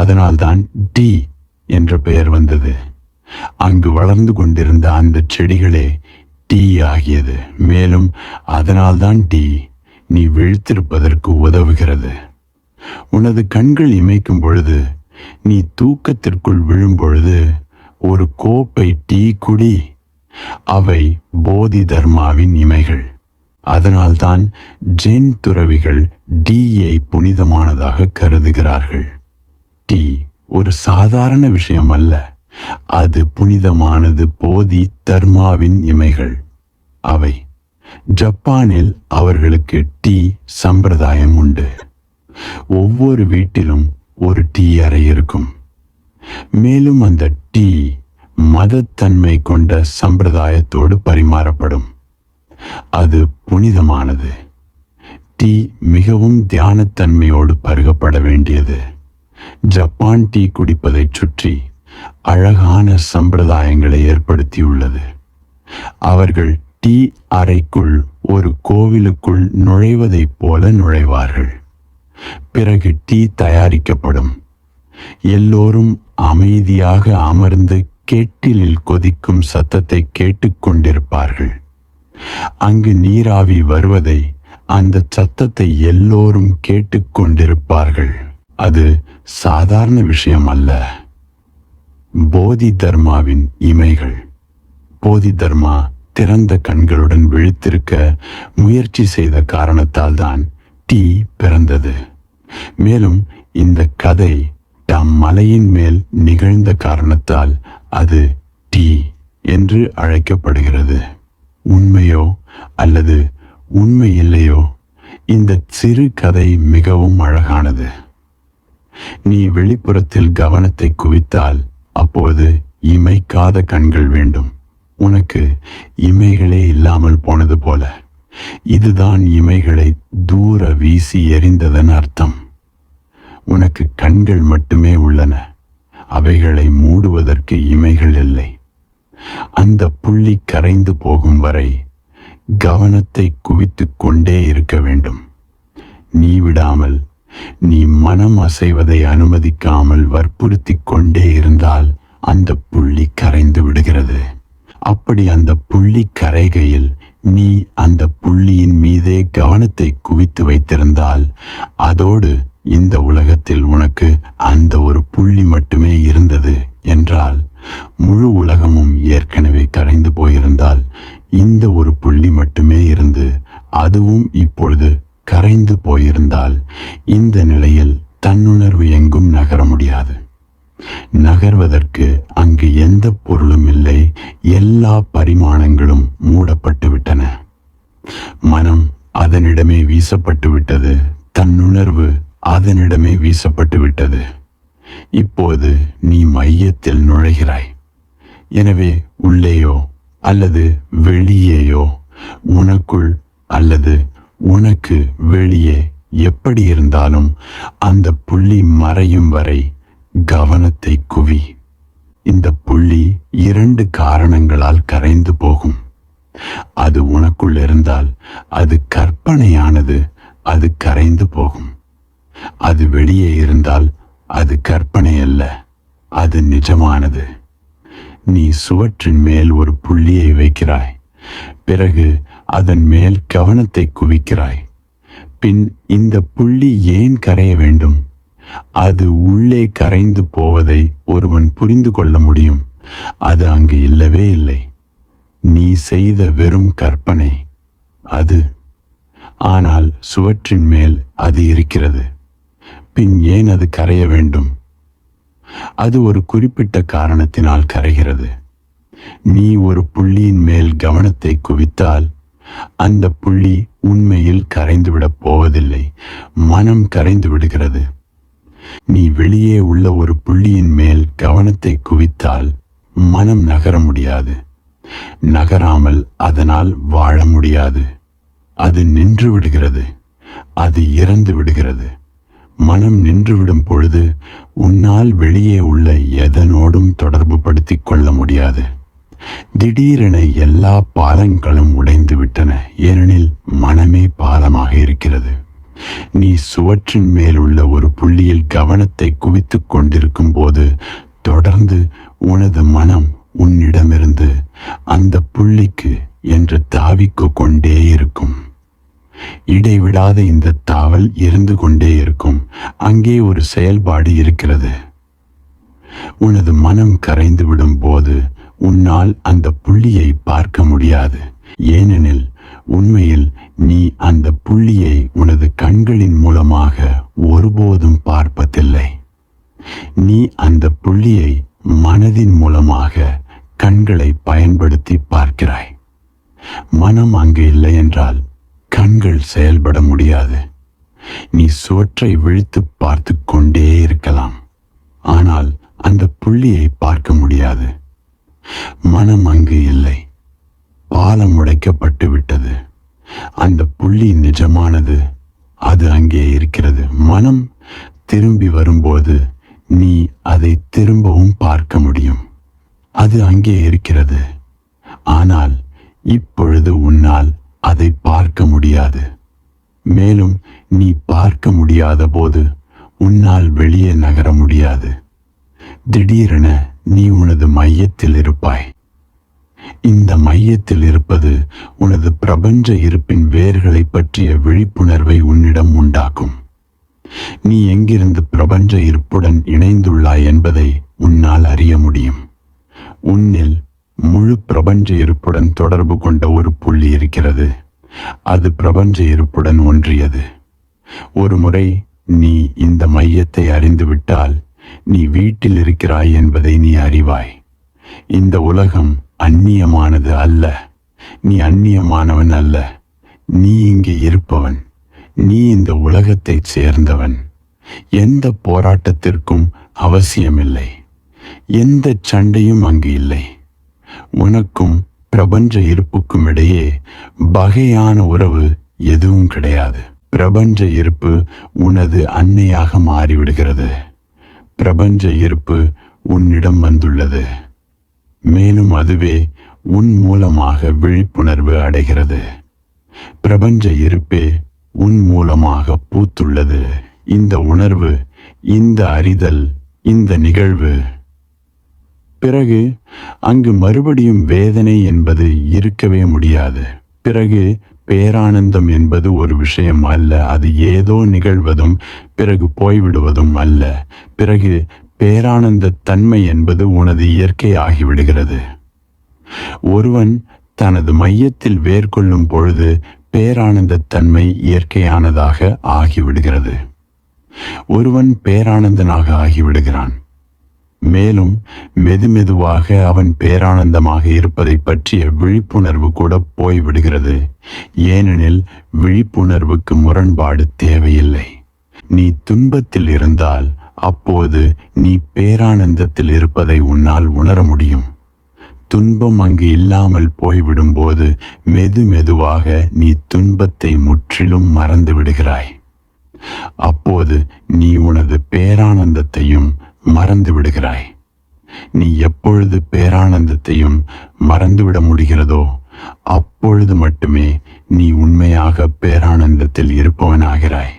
S1: அதனால்தான் டி என்ற பெயர் வந்தது. அங்கு வளர்ந்து கொண்டிருந்த அந்த செடிகளே டி ஆகியது. மேலும் அதனால்தான் டி நீ விழித்திருப்பதற்கு உதவுகிறது. உனது கண்கள் இமைக்கும் பொழுது, நீ தூக்கத்திற்குள் விழும் பொழுது ஒரு கோப்பை டீ குடி. அவை போதி தர்மாவின் இமைகள். அதனால்தான் ஜென் துறவிகள் டீயை புனிதமானதாக கருதுகிறார்கள். டீ ஒரு சாதாரண விஷயம் அல்ல. அது புனிதமானது. போதி தர்மாவின் இமைகள் அவை. ஜப்பானில் அவர்களுக்கு டீ சம்பிரதாயம் உண்டு. ஒவ்வொரு வீட்டிலும் ஒரு டீ அறை இருக்கும். மேலும் அந்த டீ மதத்தன்மை கொண்ட சம்பிரதாயத்தோடு பரிமாறப்படும். அது புனிதமானது. டீ மிகவும் தியானத்தன்மையோடு பருகப்பட வேண்டியது. ஜப்பான் டீ குடிப்பதை சுற்றி அழகான சம்பிரதாயங்களை ஏற்படுத்தியுள்ளது. அவர்கள் டீ அறைக்குள் ஒரு கோவிலுக்குள் நுழைவதைப் போல நுழைவார்கள். பிறகு டீ தயாரிக்கப்படும். எல்லோரும் அமைதியாக அமர்ந்து கெட்டிலில் கொதிக்கும் சத்தத்தை கேட்டுக்கொண்டிருப்பார்கள். அங்கு நீராவி வருவதை, அந்த சத்தத்தை எல்லோரும் கேட்டுக்கொண்டிருப்பார்கள். அது சாதாரண விஷயம் அல்ல. போதி தர்மாவின் இமைகள். போதி தர்மா திறந்த கண்களுடன் விழித்திருக்க முயற்சி செய்த காரணத்தால் தான் டீ பிறந்தது. மேலும் இந்த கதை தம் மலையின் மேல் நிகழ்ந்த காரணத்தால் அது டீ என்று அழைக்கப்படுகிறது. உண்மையோ அல்லது உண்மை இல்லையோ, இந்த சிறு கதை மிகவும் அழகானது. நீ வெளிப்புறத்தில் கவனத்தை குவித்தால் அப்போது இமைக்காத கண்கள் வேண்டும். உனக்கு இமைகளே இல்லாமல் போனது போல. இதுதான் இமைகளை தூர வீசி எறிந்ததன் அர்த்தம். உனக்கு கண்கள் மட்டுமே உள்ளன. அவைகளை மூடுவதற்கு இமைகள் இல்லை. அந்த புள்ளி கரைந்து போகும் வரை கவனத்தை குவித்து கொண்டே இருக்க வேண்டும். நீ விடாமல், நீ மனம் அசைவதை அனுமதிக்காமல் வற்புறுத்தி கொண்டே இருந்தால் அந்த புள்ளி கரைந்து விடுகிறது. அப்படி அந்த புள்ளி கரைகையில் நீ அந்த புள்ளியின் மீதே கவனத்தை குவித்து வைத்திருந்தால், அதோடு இந்த உலகத்தில் உனக்கு அந்த ஒரு புள்ளி மட்டுமே இருந்தது என்றால், முழு உலகமும் ஏற்கனவே கரைந்து போயிருந்தால், இந்த ஒரு புள்ளி மட்டுமே இருந்து அதுவும் இப்பொழுது கரைந்து போயிருந்தால், இந்த நிலையில் தன்னுணர்வு எங்கும் நகர முடியாது. நகர்வதற்கு அங்கு எந்த பொருளும் இல்லை. எல்லா பரிமாணங்களும் மூடப்பட்டு விட்டன. மனம் அதனிடமே வீசப்பட்டு விட்டது. தன்னுணர்வு அதனிடமே வீசப்பட்டு விட்டது. இப்போது நீ மையத்தில் நுழைகிறாய். எனவே உள்ளேயோ அல்லது வெளியேயோ, உனக்குள் அல்லது உனக்கு வெளியே எப்படி இருந்தாலும் அந்த புள்ளி மறையும் வரை கவனத்தை குவி. இந்த புள்ளி 2 காரணங்களால் கரைந்து போகும். அது உனக்குள் இருந்தால் அது கற்பனையானது, அது கரைந்து போகும். அது வெளியே இருந்தால் அது கற்பனை அல்ல, அது நிஜமானது. நீ சுவற்றின் மேல் ஒரு புள்ளியை வைக்கிறாய், பிறகு அதன் மேல் கவனத்தை குவிக்கிறாய். பின் இந்த புள்ளி ஏன் கரைய வேண்டும்? அது உள்ளே கரைந்து போவதை ஒருவன் புரிந்து கொள்ள முடியும். அது அங்கு இல்லவே இல்லை. நீ செய்த வெறும் கற்பனை அது. ஆனால் சுவற்றின் மேல் அது இருக்கிறது. பின் ஏன் அது கரைய வேண்டும்? அது ஒரு குறிப்பிட்ட காரணத்தினால் கரைகிறது. நீ ஒரு புள்ளியின் மேல் கவனத்தை குவித்தால் அந்த புள்ளி உண்மையில் கரைந்துவிடப் போவதில்லை, மனம் கரைந்து விடுகிறது. நீ வெளியே உள்ள ஒரு புள்ளியின் மேல் கவனத்தை குவித்தால் மனம் நகர முடியாது. நகராமல் அதனால் வாழ முடியாது. அது நின்று விடுகிறது, அது இறந்து விடுகிறது. மனம் நின்றுவிடும் பொழுது உன்னால் வெளியே உள்ள எதனோடும் தொடர்பு படுத்திக் கொள்ள முடியாது. திடீரென எல்லா பாலங்களும் உடைந்து விட்டன, ஏனெனில் மனமே பாலமாக இருக்கிறது. நீ சுவற்றின் மேல் உள்ள ஒரு புள்ளியில் கவனத்தை குவித்துக் கொண்டிருக்கும் போது தொடர்ந்து உனது மனம் உன்னிடமிருந்து அந்த புள்ளிக்கு என்று தாவிக்கு கொண்டே இருக்கும். இடைவிடாத இந்த தாவல் இருந்து கொண்டே இருக்கும். அங்கே ஒரு செயல்பாடு இருக்கிறது. உனது மனம் கரைந்து விடும் போது உன்னால் அந்த புள்ளியை பார்க்க முடியாது. ஏனெனில் உண்மையில் நீ அந்த புள்ளியை உனது கண்களின் மூலமாக ஒருபோதும் பார்ப்பதில்லை. நீ அந்த புள்ளியை மனதின் மூலமாக கண்களை பயன்படுத்தி பார்க்கிறாய். மனம் அங்கு இல்லை என்றால் கண்கள் செயல்பட முடியாது. நீ சுவற்றை விழித்து பார்த்து கொண்டே இருக்கலாம், ஆனால் அந்த புள்ளியை பார்க்க முடியாது. மனம் அங்கு இல்லை, பாலம் உடைக்கப்பட்டு விட்டது. அந்த புள்ளி நிஜமானது, அது அங்கே இருக்கிறது. மனம் திரும்பி வரும்போது நீ அதை திரும்பவும் பார்க்க முடியும். அது அங்கே இருக்கிறது, ஆனால் இப்பொழுது உன்னால் அதை பார்க்க முடியாது. மேலும் நீ பார்க்க முடியாத போது உன்னால் வெளியே நகர முடியாது. திடீரென நீ உனது மையத்தில் இருப்பாய். இந்த மையத்தில் இருப்பது உனது பிரபஞ்ச இருப்பின் வேர்களை பற்றிய விழிப்புணர்வை உன்னிடம் உண்டாக்கும். நீ எங்கிருந்து பிரபஞ்ச இருப்புடன் இணைந்துள்ளாய் என்பதை உன்னால் அறிய முடியும். உன்னில் முழு பிரபஞ்ச இருப்புடன் தொடர்பு கொண்ட ஒரு புள்ளி இருக்கிறது. அது பிரபஞ்ச இருப்புடன் ஒன்றியது. ஒரு முறை நீ இந்த மையத்தை அறிந்துவிட்டால் நீ வீட்டில் இருக்கிறாய் என்பதை நீ அறிவாய். இந்த உலகம் அந்நியமானது அல்ல. நீ அந்நியமானவன் அல்ல. நீ இங்கே இருப்பவன். நீ இந்த உலகத்தை சேர்ந்தவன். எந்த போராட்டத்திற்கும் அவசியமில்லை. எந்த சண்டையும் அங்கு இல்லை. உனக்கும் பிரபஞ்ச இருப்புக்கும் இடையே வகையான உறவு எதுவும் கிடையாது. பிரபஞ்ச இருப்பு உனது அன்னையாக மாறிவிடுகிறது. பிரபஞ்ச இருப்பு உன்னிடம் வந்துள்ளது. மேலும் அதுவே உன் மூலமாக விழிப்புணர்வு அடைகிறது. பிரபஞ்ச இருப்பே உன் மூலமாக பூத்துள்ளது. இந்த உணர்வு, இந்த அறிதல், இந்த நிகழ்வு. பிறகு அங்கு மறுபடியும் வேதனை என்பது இருக்கவே முடியாது. பிறகு பேரானந்தம் என்பது ஒரு விஷயம் அல்ல. அது ஏதோ நிகழ்வதும் பிறகு போய்விடுவதும் அல்ல. பிறகு பேரானந்த தன்மை என்பது உனது இயற்கை ஆகிவிடுகிறது. ஒருவன் தனது மையத்தில் வேர்கொள்ளும் பொழுது பேரானந்த தன்மை இயற்கையானதாக ஆகிவிடுகிறது. ஒருவன் பேரானந்தனாக ஆகிவிடுகிறான். மேலும் மெதுமெதுவாக அவன் பேரானந்தமாக இருப்பதை பற்றிய விழிப்புணர்வு கூட போய்விடுகிறது. ஏனெனில் விழிப்புணர்வுக்கு முரண்பாடு தேவையில்லை. நீ துன்பத்தில் இருந்தால் அப்போது நீ பேரானந்தத்தில் இருப்பதை உன்னால் உணர முடியும். துன்பம் அங்கு இல்லாமல் போய்விடும்போது மெதுவாக நீ துன்பத்தை முற்றிலும் மறந்து விடுகிறாய். அப்போது நீ உனது பேரானந்தத்தையும் மறந்து விடுகிறாய். நீ எப்பொழுது பேரானந்தத்தையும் மறந்துவிட முடிகிறதோ அப்பொழுது மட்டுமே நீ உண்மையாக பேரானந்தத்தில் இருப்பவனாகிறாய்.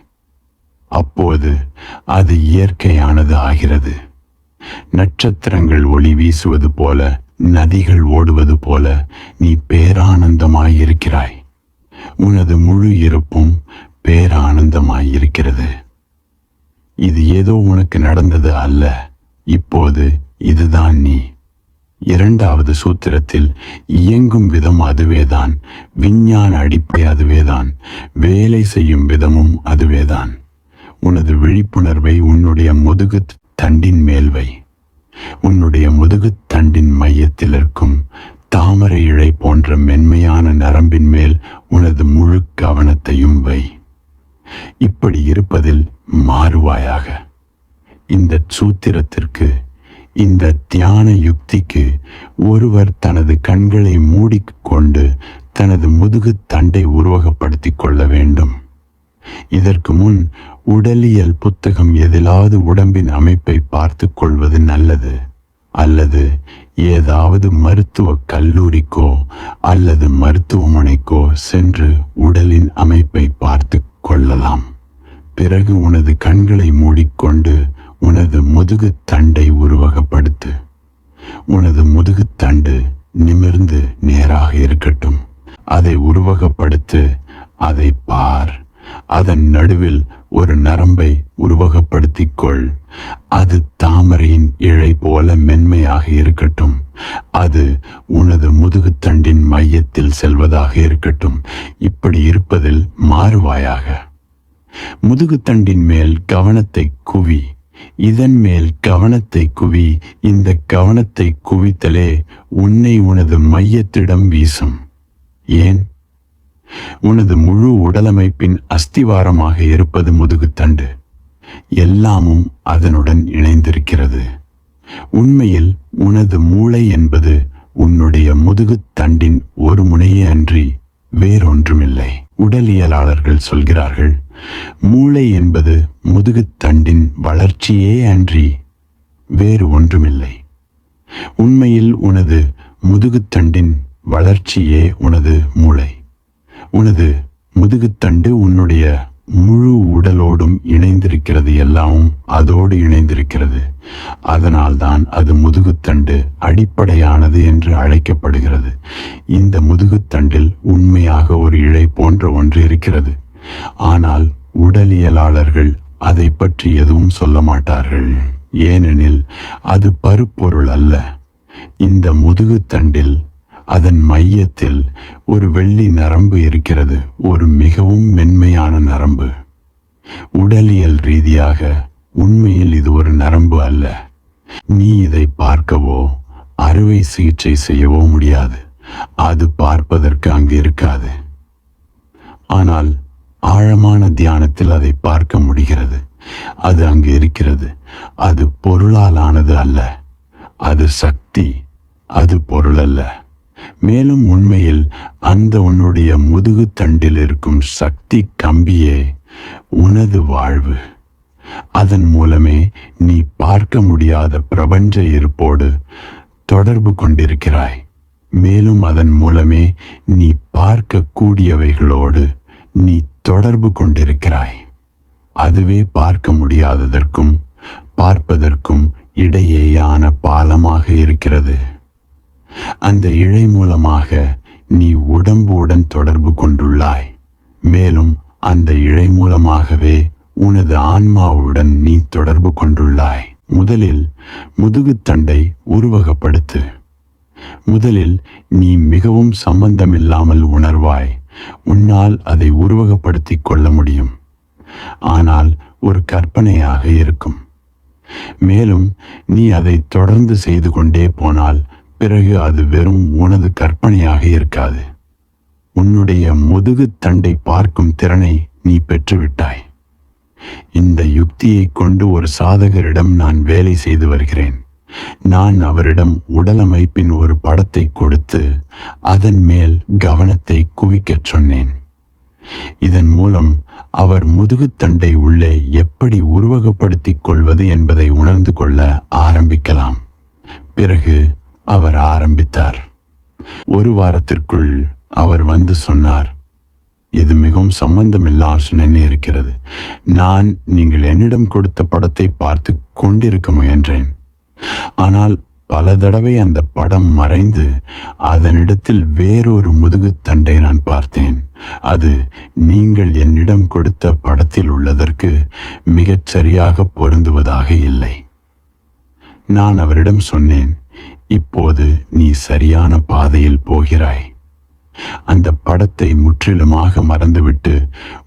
S1: அப்போது அது இயற்கையானது ஆகிறது. நட்சத்திரங்கள் ஒளி வீசுவது போல, நதிகள் ஓடுவது போல நீ பேரானந்தமாயிருக்கிறாய். உனது முழு இருப்பும் பேரானந்தமாயிருக்கிறது. இது ஏதோ உனக்கு நடந்தது அல்ல, இப்போது இதுதான் நீ. இரண்டாவது சூத்திரத்தில் இயங்கும் விதம் அதுவேதான், விஞ்ஞான அடிப்படை அதுவேதான், வேலை செய்யும் விதமும் அதுவேதான். உனது விழிப்புணர்வை உன்னுடைய முதுகு தண்டின் மேல் வை. உன்னுடைய முதுகு தண்டின் மையத்தில் இருக்கும் தாமரை இழை போன்ற மென்மையான நரம்பின் மேல் உனது முழு கவனத்தையும் வை. இப்படி இருப்பதில் மாறுவாயாக. இந்த சூத்திரத்திற்கு, இந்த தியான யுக்திக்கு ஒருவர் தனது கண்களை மூடிக்கொண்டு தனது முதுகு தண்டை உருவகப்படுத்திக் கொள்ள வேண்டும். இதற்கு முன் உடலியல் புத்தகம் எதிலாவது உடம்பின் அமைப்பை பார்த்து கொள்வது நல்லது. அல்லது ஏதாவது மருத்துவ கல்லூரிக்கோ அல்லது மருத்துவமனைக்கோ சென்று உடலின் அமைப்பை பார்த்து கொள்ளலாம். பிறகு உனது கண்களை மூடிக்கொண்டு உனது முதுகு தண்டை உருவகப்படுத்து. உனது முதுகு தண்டு நிமிர்ந்து நேராக இருக்கட்டும். அதை உருவகப்படுத்து. அதை பார். அதன் நடுவில் ஒரு நரம்பை உருவகப்படுத்திக் கொள். அது தாமரையின் இழை போல மென்மையாக இருக்கட்டும். அது உனது முதுகுத்தண்டின் மையத்தில் செல்வதாக இருக்கட்டும். இப்படி இருப்பதில் மாறுவாயாக. முதுகுத்தண்டின் மேல் கவனத்தை குவி. இதன் மேல் கவனத்தை குவி. இந்த கவனத்தை குவித்தலே உன்னை உனது மையத்திடம் வீசும். ஏன்? உனது முழு உடலமைப்பின் அஸ்திவாரமாக இருப்பது முதுகுத்தண்டு. எல்லாமும் அதனுடன் இணைந்திருக்கிறது. உண்மையில் உனது மூளை என்பது உன்னுடைய முதுகுத்தண்டின் ஒரு முனையே அன்றி வேறொன்றுமில்லை. உடலியலாளர்கள் சொல்கிறார்கள், மூளை என்பது முதுகுத்தண்டின் வளர்ச்சியே அன்றி வேறு ஒன்றுமில்லை. உண்மையில் உனது முதுகுத்தண்டின் வளர்ச்சியே உனது மூளை. உனது முதுகுத்தண்டு உன்னுடைய முழு உடலோடும் இணைந்திருக்கிறது. எல்லாமும் அதோடு இணைந்திருக்கிறது. அதனால்தான் அது முதுகுத்தண்டு அடிப்படையானது என்று அழைக்கப்படுகிறது. இந்த முதுகுத்தண்டில் உண்மையாக ஒரு இழை போன்ற ஒன்று இருக்கிறது. ஆனால் உடலியலாளர்கள் அதை பற்றி எதுவும் சொல்ல மாட்டார்கள். ஏனெனில் அது பருப்பொருள் அல்ல. இந்த முதுகுத்தண்டில் அதன் மையத்தில் ஒரு வெள்ளி நரம்பு இருக்கிறது. ஒரு மிகவும் மென்மையான நரம்பு. உடலியல் ரீதியாக உண்மையில் இது ஒரு நரம்பு அல்ல. நீ இதை பார்க்கவோ அறுவை சிகிச்சை செய்யவோ முடியாது. அது பார்ப்பதற்கு அங்கு இருக்காது. ஆனால் ஆழமான தியானத்தில் அதை பார்க்க முடிகிறது. அது அங்கு இருக்கிறது. அது பொருளால் ஆனது அல்ல. அது சக்தி. அது பொருள் அல்ல. மேலும் உண்மையில் அந்த உன்னுடைய முதுகு தண்டில் இருக்கும் சக்தி கம்பியே உனது வாழ்வு. அதன் மூலமே நீ பார்க்க முடியாத பிரபஞ்ச இருப்போடு தொடர்பு கொண்டிருக்கிறாய். மேலும் அதன் மூலமே நீ பார்க்க கூடியவைகளோடு நீ தொடர்பு கொண்டிருக்கிறாய். அதுவே பார்க்க முடியாததற்கும் பார்ப்பதற்கும் இடையேயான பாலமாக இருக்கிறது. அந்த இழை மூலமாக நீ உடம்புடன் தொடர்பு கொண்டுள்ளாய். மேலும் அந்த இழை மூலமாகவே உனது ஆன்மாவுடன் நீ தொடர்பு கொண்டுள்ளாய். முதலில் முதுகுத்தண்டை உருவகப்படுத்து. முதலில் நீ மிகவும் சம்பந்தமில்லாமல் உணர்வாய். உன்னால் அதை உருவகப்படுத்திக் கொள்ள முடியும். ஆனால் ஒரு கற்பனையாக இருக்கும். மேலும் நீ அதை தொடர்ந்து செய்து கொண்டே போனால் பிறகு அது வெறும் உனது கற்பனையாக இருக்காது. உன்னுடைய முதுகு தண்டை பார்க்கும் திறனை நீ பெற்றுவிட்டாய். இந்த யுக்தியை கொண்டு ஒரு சாதகரிடம் நான் வேலை செய்து வருகிறேன். நான் அவரிடம் உடலமைப்பின் ஒரு படத்தை கொடுத்து அதன் மேல் கவனத்தை குவிக்கச் சொன்னேன். இதன் மூலம் அவர் முதுகுத்தண்டை உள்ளே எப்படி உருவகப்படுத்திக் கொள்வது என்பதை உணர்ந்து கொள்ள ஆரம்பிக்கலாம். பிறகு அவர் ஆரம்பித்தார். ஒரு வாரத்திற்குள் அவர் வந்து சொன்னார், இது மிகவும் சம்பந்தமில்லாத இருக்கிறது. நான் நீங்கள் என்னிடம் கொடுத்த படத்தை பார்த்து கொண்டிருக்க முயன்றேன். ஆனால் பல தடவை அந்த படம் மறைந்து அதனிடத்தில் வேறொரு முதுகுத்தண்டை நான் பார்த்தேன். அது நீங்கள் என்னிடம் கொடுத்த படத்தில் உள்ளதற்கு மிகச் சரியாக பொருந்துவதாக இல்லை. நான் அவரிடம் சொன்னேன், இப்போது நீ சரியான பாதையில் போகிறாய். அந்த படத்தை முற்றிலுமாக மறந்துவிட்டு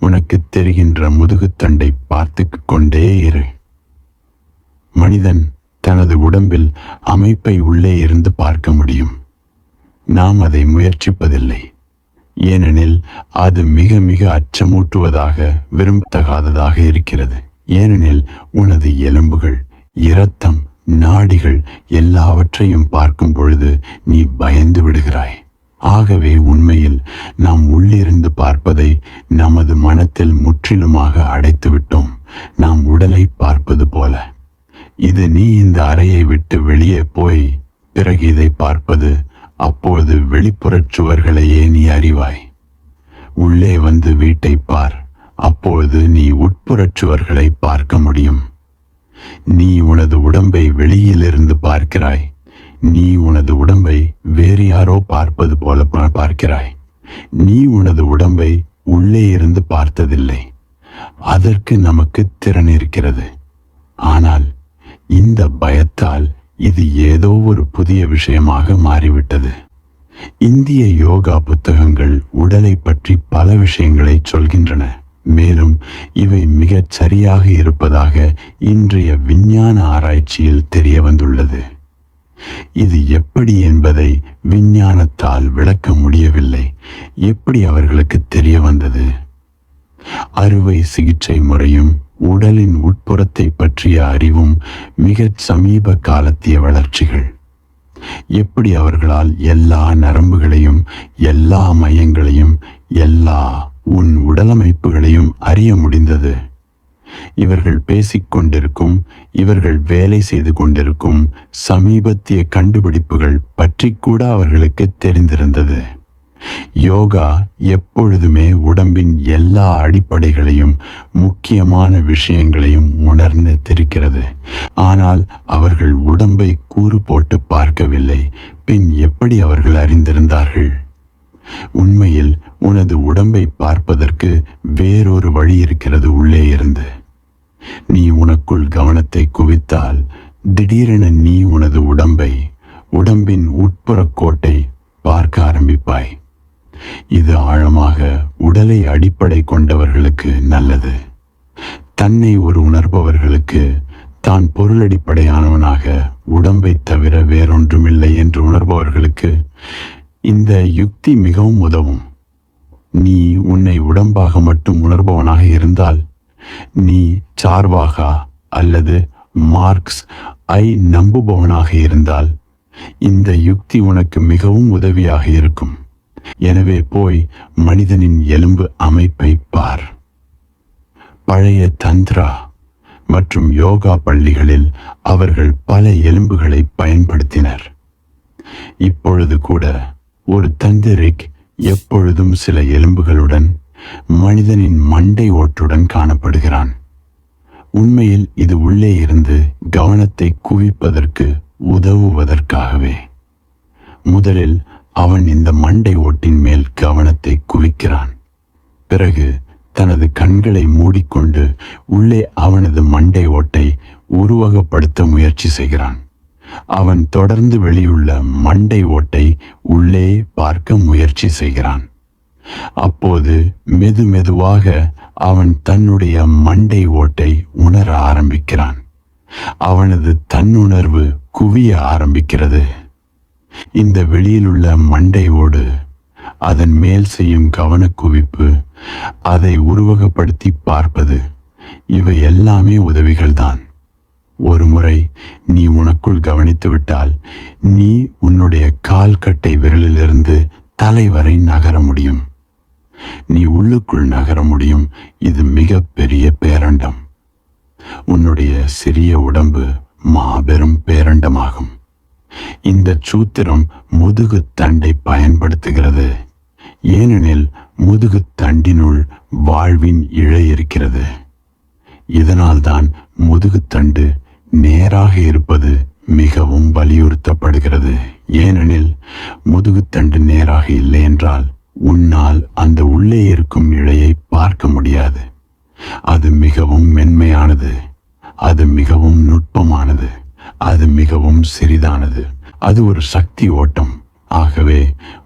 S1: உனக்கு தெரிகின்ற முதுகுத்தண்டை பார்த்து கொண்டே இரு. மனிதன் தனது உடம்பில் அமைப்பை உள்ளே இருந்து பார்க்க முடியும். நாம் அதை முயற்சிப்பதில்லை. ஏனெனில் அது மிக மிக அச்சமூட்டுவதாக, விரும்பத்தகாததாக இருக்கிறது. ஏனெனில் உனது எலும்புகள், இரத்தம், நாடிகள் எல்லாவற்றையும் பார்க்கும் பொழுது நீ பயந்து விடுகிறாய். ஆகவே உண்மையில் நாம் உள்ளிருந்து பார்ப்பதை நமது மனத்தில் முற்றிலுமாக அடைத்து விட்டோம். நாம் உடலை பார்ப்பது போல. இது நீ இந்த அறையை விட்டு வெளியே போய் பிறகு இதை பார்ப்பது. அப்போது வெளிப்புறச் சுவர்களையே நீ அறிவாய். உள்ளே வந்து வீட்டை பார். அப்போது நீ உட்புறச் சுவர்களை பார்க்க முடியும். நீ உனது உடம்பை வெளியிலிருந்து பார்க்கிறாய். நீ உனது உடம்பை வேறு யாரோ பார்ப்பது போல பார்க்கிறாய். நீ உனது உடம்பை உள்ளே இருந்து பார்த்ததில்லை. அதற்கு நமக்கு திறன் இருக்கிறது. ஆனால் இந்த பயத்தால் இது ஏதோ ஒரு புதிய விஷயமாக மாறிவிட்டது. இந்திய யோகா புத்தகங்கள் உடலை பற்றி பல விஷயங்களை சொல்கின்றன. மேலும் இவை மிகச் சரியாக இருப்பதாக இன்றைய விஞ்ஞான ஆராய்ச்சியில் தெரிய வந்துள்ளது. இது எப்படி என்பதை விஞ்ஞானத்தால் விளக்க முடியவில்லை. எப்படி அவர்களுக்கு தெரிய வந்தது? அறுவை சிகிச்சை முறையும் உடலின் உட்புறத்தை பற்றிய அறிவும் மிகச் சமீப காலத்திய வளர்ச்சிகள். எப்படி அவர்களால் எல்லா நரம்புகளையும், எல்லா மையங்களையும், எல்லா உன் உடலமைப்புகளையும் அறிய முடிந்தது? இவர்கள் பேசிக்கொண்டிருக்கும், இவர்கள் வேலை செய்து கொண்டிருக்கும் சமீபத்திய கண்டுபிடிப்புகள் பற்றி கூட அவர்களுக்கு தெரிந்திருந்தது. யோகா எப்பொழுதுமே உடம்பின் எல்லா அடிப்படைகளையும் முக்கியமான விஷயங்களையும் உணர்ந்திருக்கிறது. ஆனால் அவர்கள் உடம்பை கூறு போட்டு பார்க்கவில்லை. பின் எப்படி அவர்கள் அறிந்திருந்தார்கள்? உண்மையில் உனது உடம்பை பார்ப்பதற்கு வேறொரு வழி இருக்கிறது. உள்ளே இருந்து நீ உனக்குள் கவனத்தை குவித்தால் திடீரென நீ உனது உடம்பின் உட்புற கோட்டை பார்க்க ஆரம்பிப்பாய். இது ஆழமாக உடலை அடிப்படை கொண்டவர்களுக்கு நல்லது. தன்னை ஒரு உணர்பவர்களுக்கு தான் பொருளடிப்படையானவனாக, உடம்பை தவிர வேறொன்றுமில்லை என்று உணர்பவர்களுக்கு இந்த யுக்தி மிகவும் உதவும். நீ உன்னை உடம்பாக மட்டும் உணர்பவனாக இருந்தால், நீ சார்வாகா அல்லது மார்க்ஸ் ஐ நம்புபவனாக இருந்தால், இந்த யுக்தி உனக்கு மிகவும் உதவியாக இருக்கும். எனவே போய் மனிதனின் எலும்பு அமைப்பை பார். பழைய தந்திரா மற்றும் யோகா பள்ளிகளில் அவர்கள் பல எலும்புகளை பயன்படுத்தினர். இப்பொழுது கூட ஒரு தந்திரிக் எப்பொழுதும் சில எலும்புகளுடன், மனிதனின் மண்டை ஓட்டுடன் காணப்படுகிறான். உண்மையில் இது உள்ளே இருந்து கவனத்தை குவிப்பதற்கு உதவுவதற்காகவே. முதலில் அவன் இந்த மண்டை ஓட்டின் மேல் கவனத்தை குவிக்கிறான். பிறகு தனது கண்களை மூடிக்கொண்டு உள்ளே அவனது மண்டை ஓட்டை உருவகப்படுத்த முயற்சி செய்கிறான். அவன் தொடர்ந்து வெளியுள்ள மண்டை ஓட்டை உள்ளே பார்க்க முயற்சி செய்கிறான். அப்போது மெதுவாக அவன் தன்னுடைய மண்டை ஓட்டை உணர ஆரம்பிக்கிறான். அவனது தன்னுணர்வு குவிய ஆரம்பிக்கிறது. இந்த வெளியிலுள்ள மண்டை ஓடு, அதன் மேல் செய்யும் கவனக்குவிப்பு, அதை உருவகப்படுத்தி பார்ப்பது, இவை எல்லாமே உதவிகள்தான். ஒரு முறை நீ உனக்குள் கவனித்து விட்டால் நீ உன்னுடைய கால் கட்டை விரலிலிருந்து தலை வரை நகர முடியும். நீ உள்ளுக்குள் நகர முடியும். இது மிக பெரிய பேரண்டம். உன்னுடைய சிறிய உடம்பு மாபெரும் பேரண்டமாகும். இந்த சூத்திரம் முதுகு தண்டை பயன்படுத்துகிறது. ஏனெனில் முதுகு தண்டினுள் வாழ்வின் இழை இருக்கிறது. இதனால்தான் முதுகு தண்டு நேராக இருப்பது மிகவும் வலியுறுத்தப்படுகிறது. ஏனெனில் முதுகு தண்டு நேராக இல்லை என்றால் உன்னால் அந்த உள்ளே இருக்கும் இழையை பார்க்க முடியாது. அது மிகவும் மென்மையானது, அது மிகவும் நுட்பமானது, அது மிகவும் சிறிதானது. அது ஒரு சக்தி ஓட்டம். ஆகவே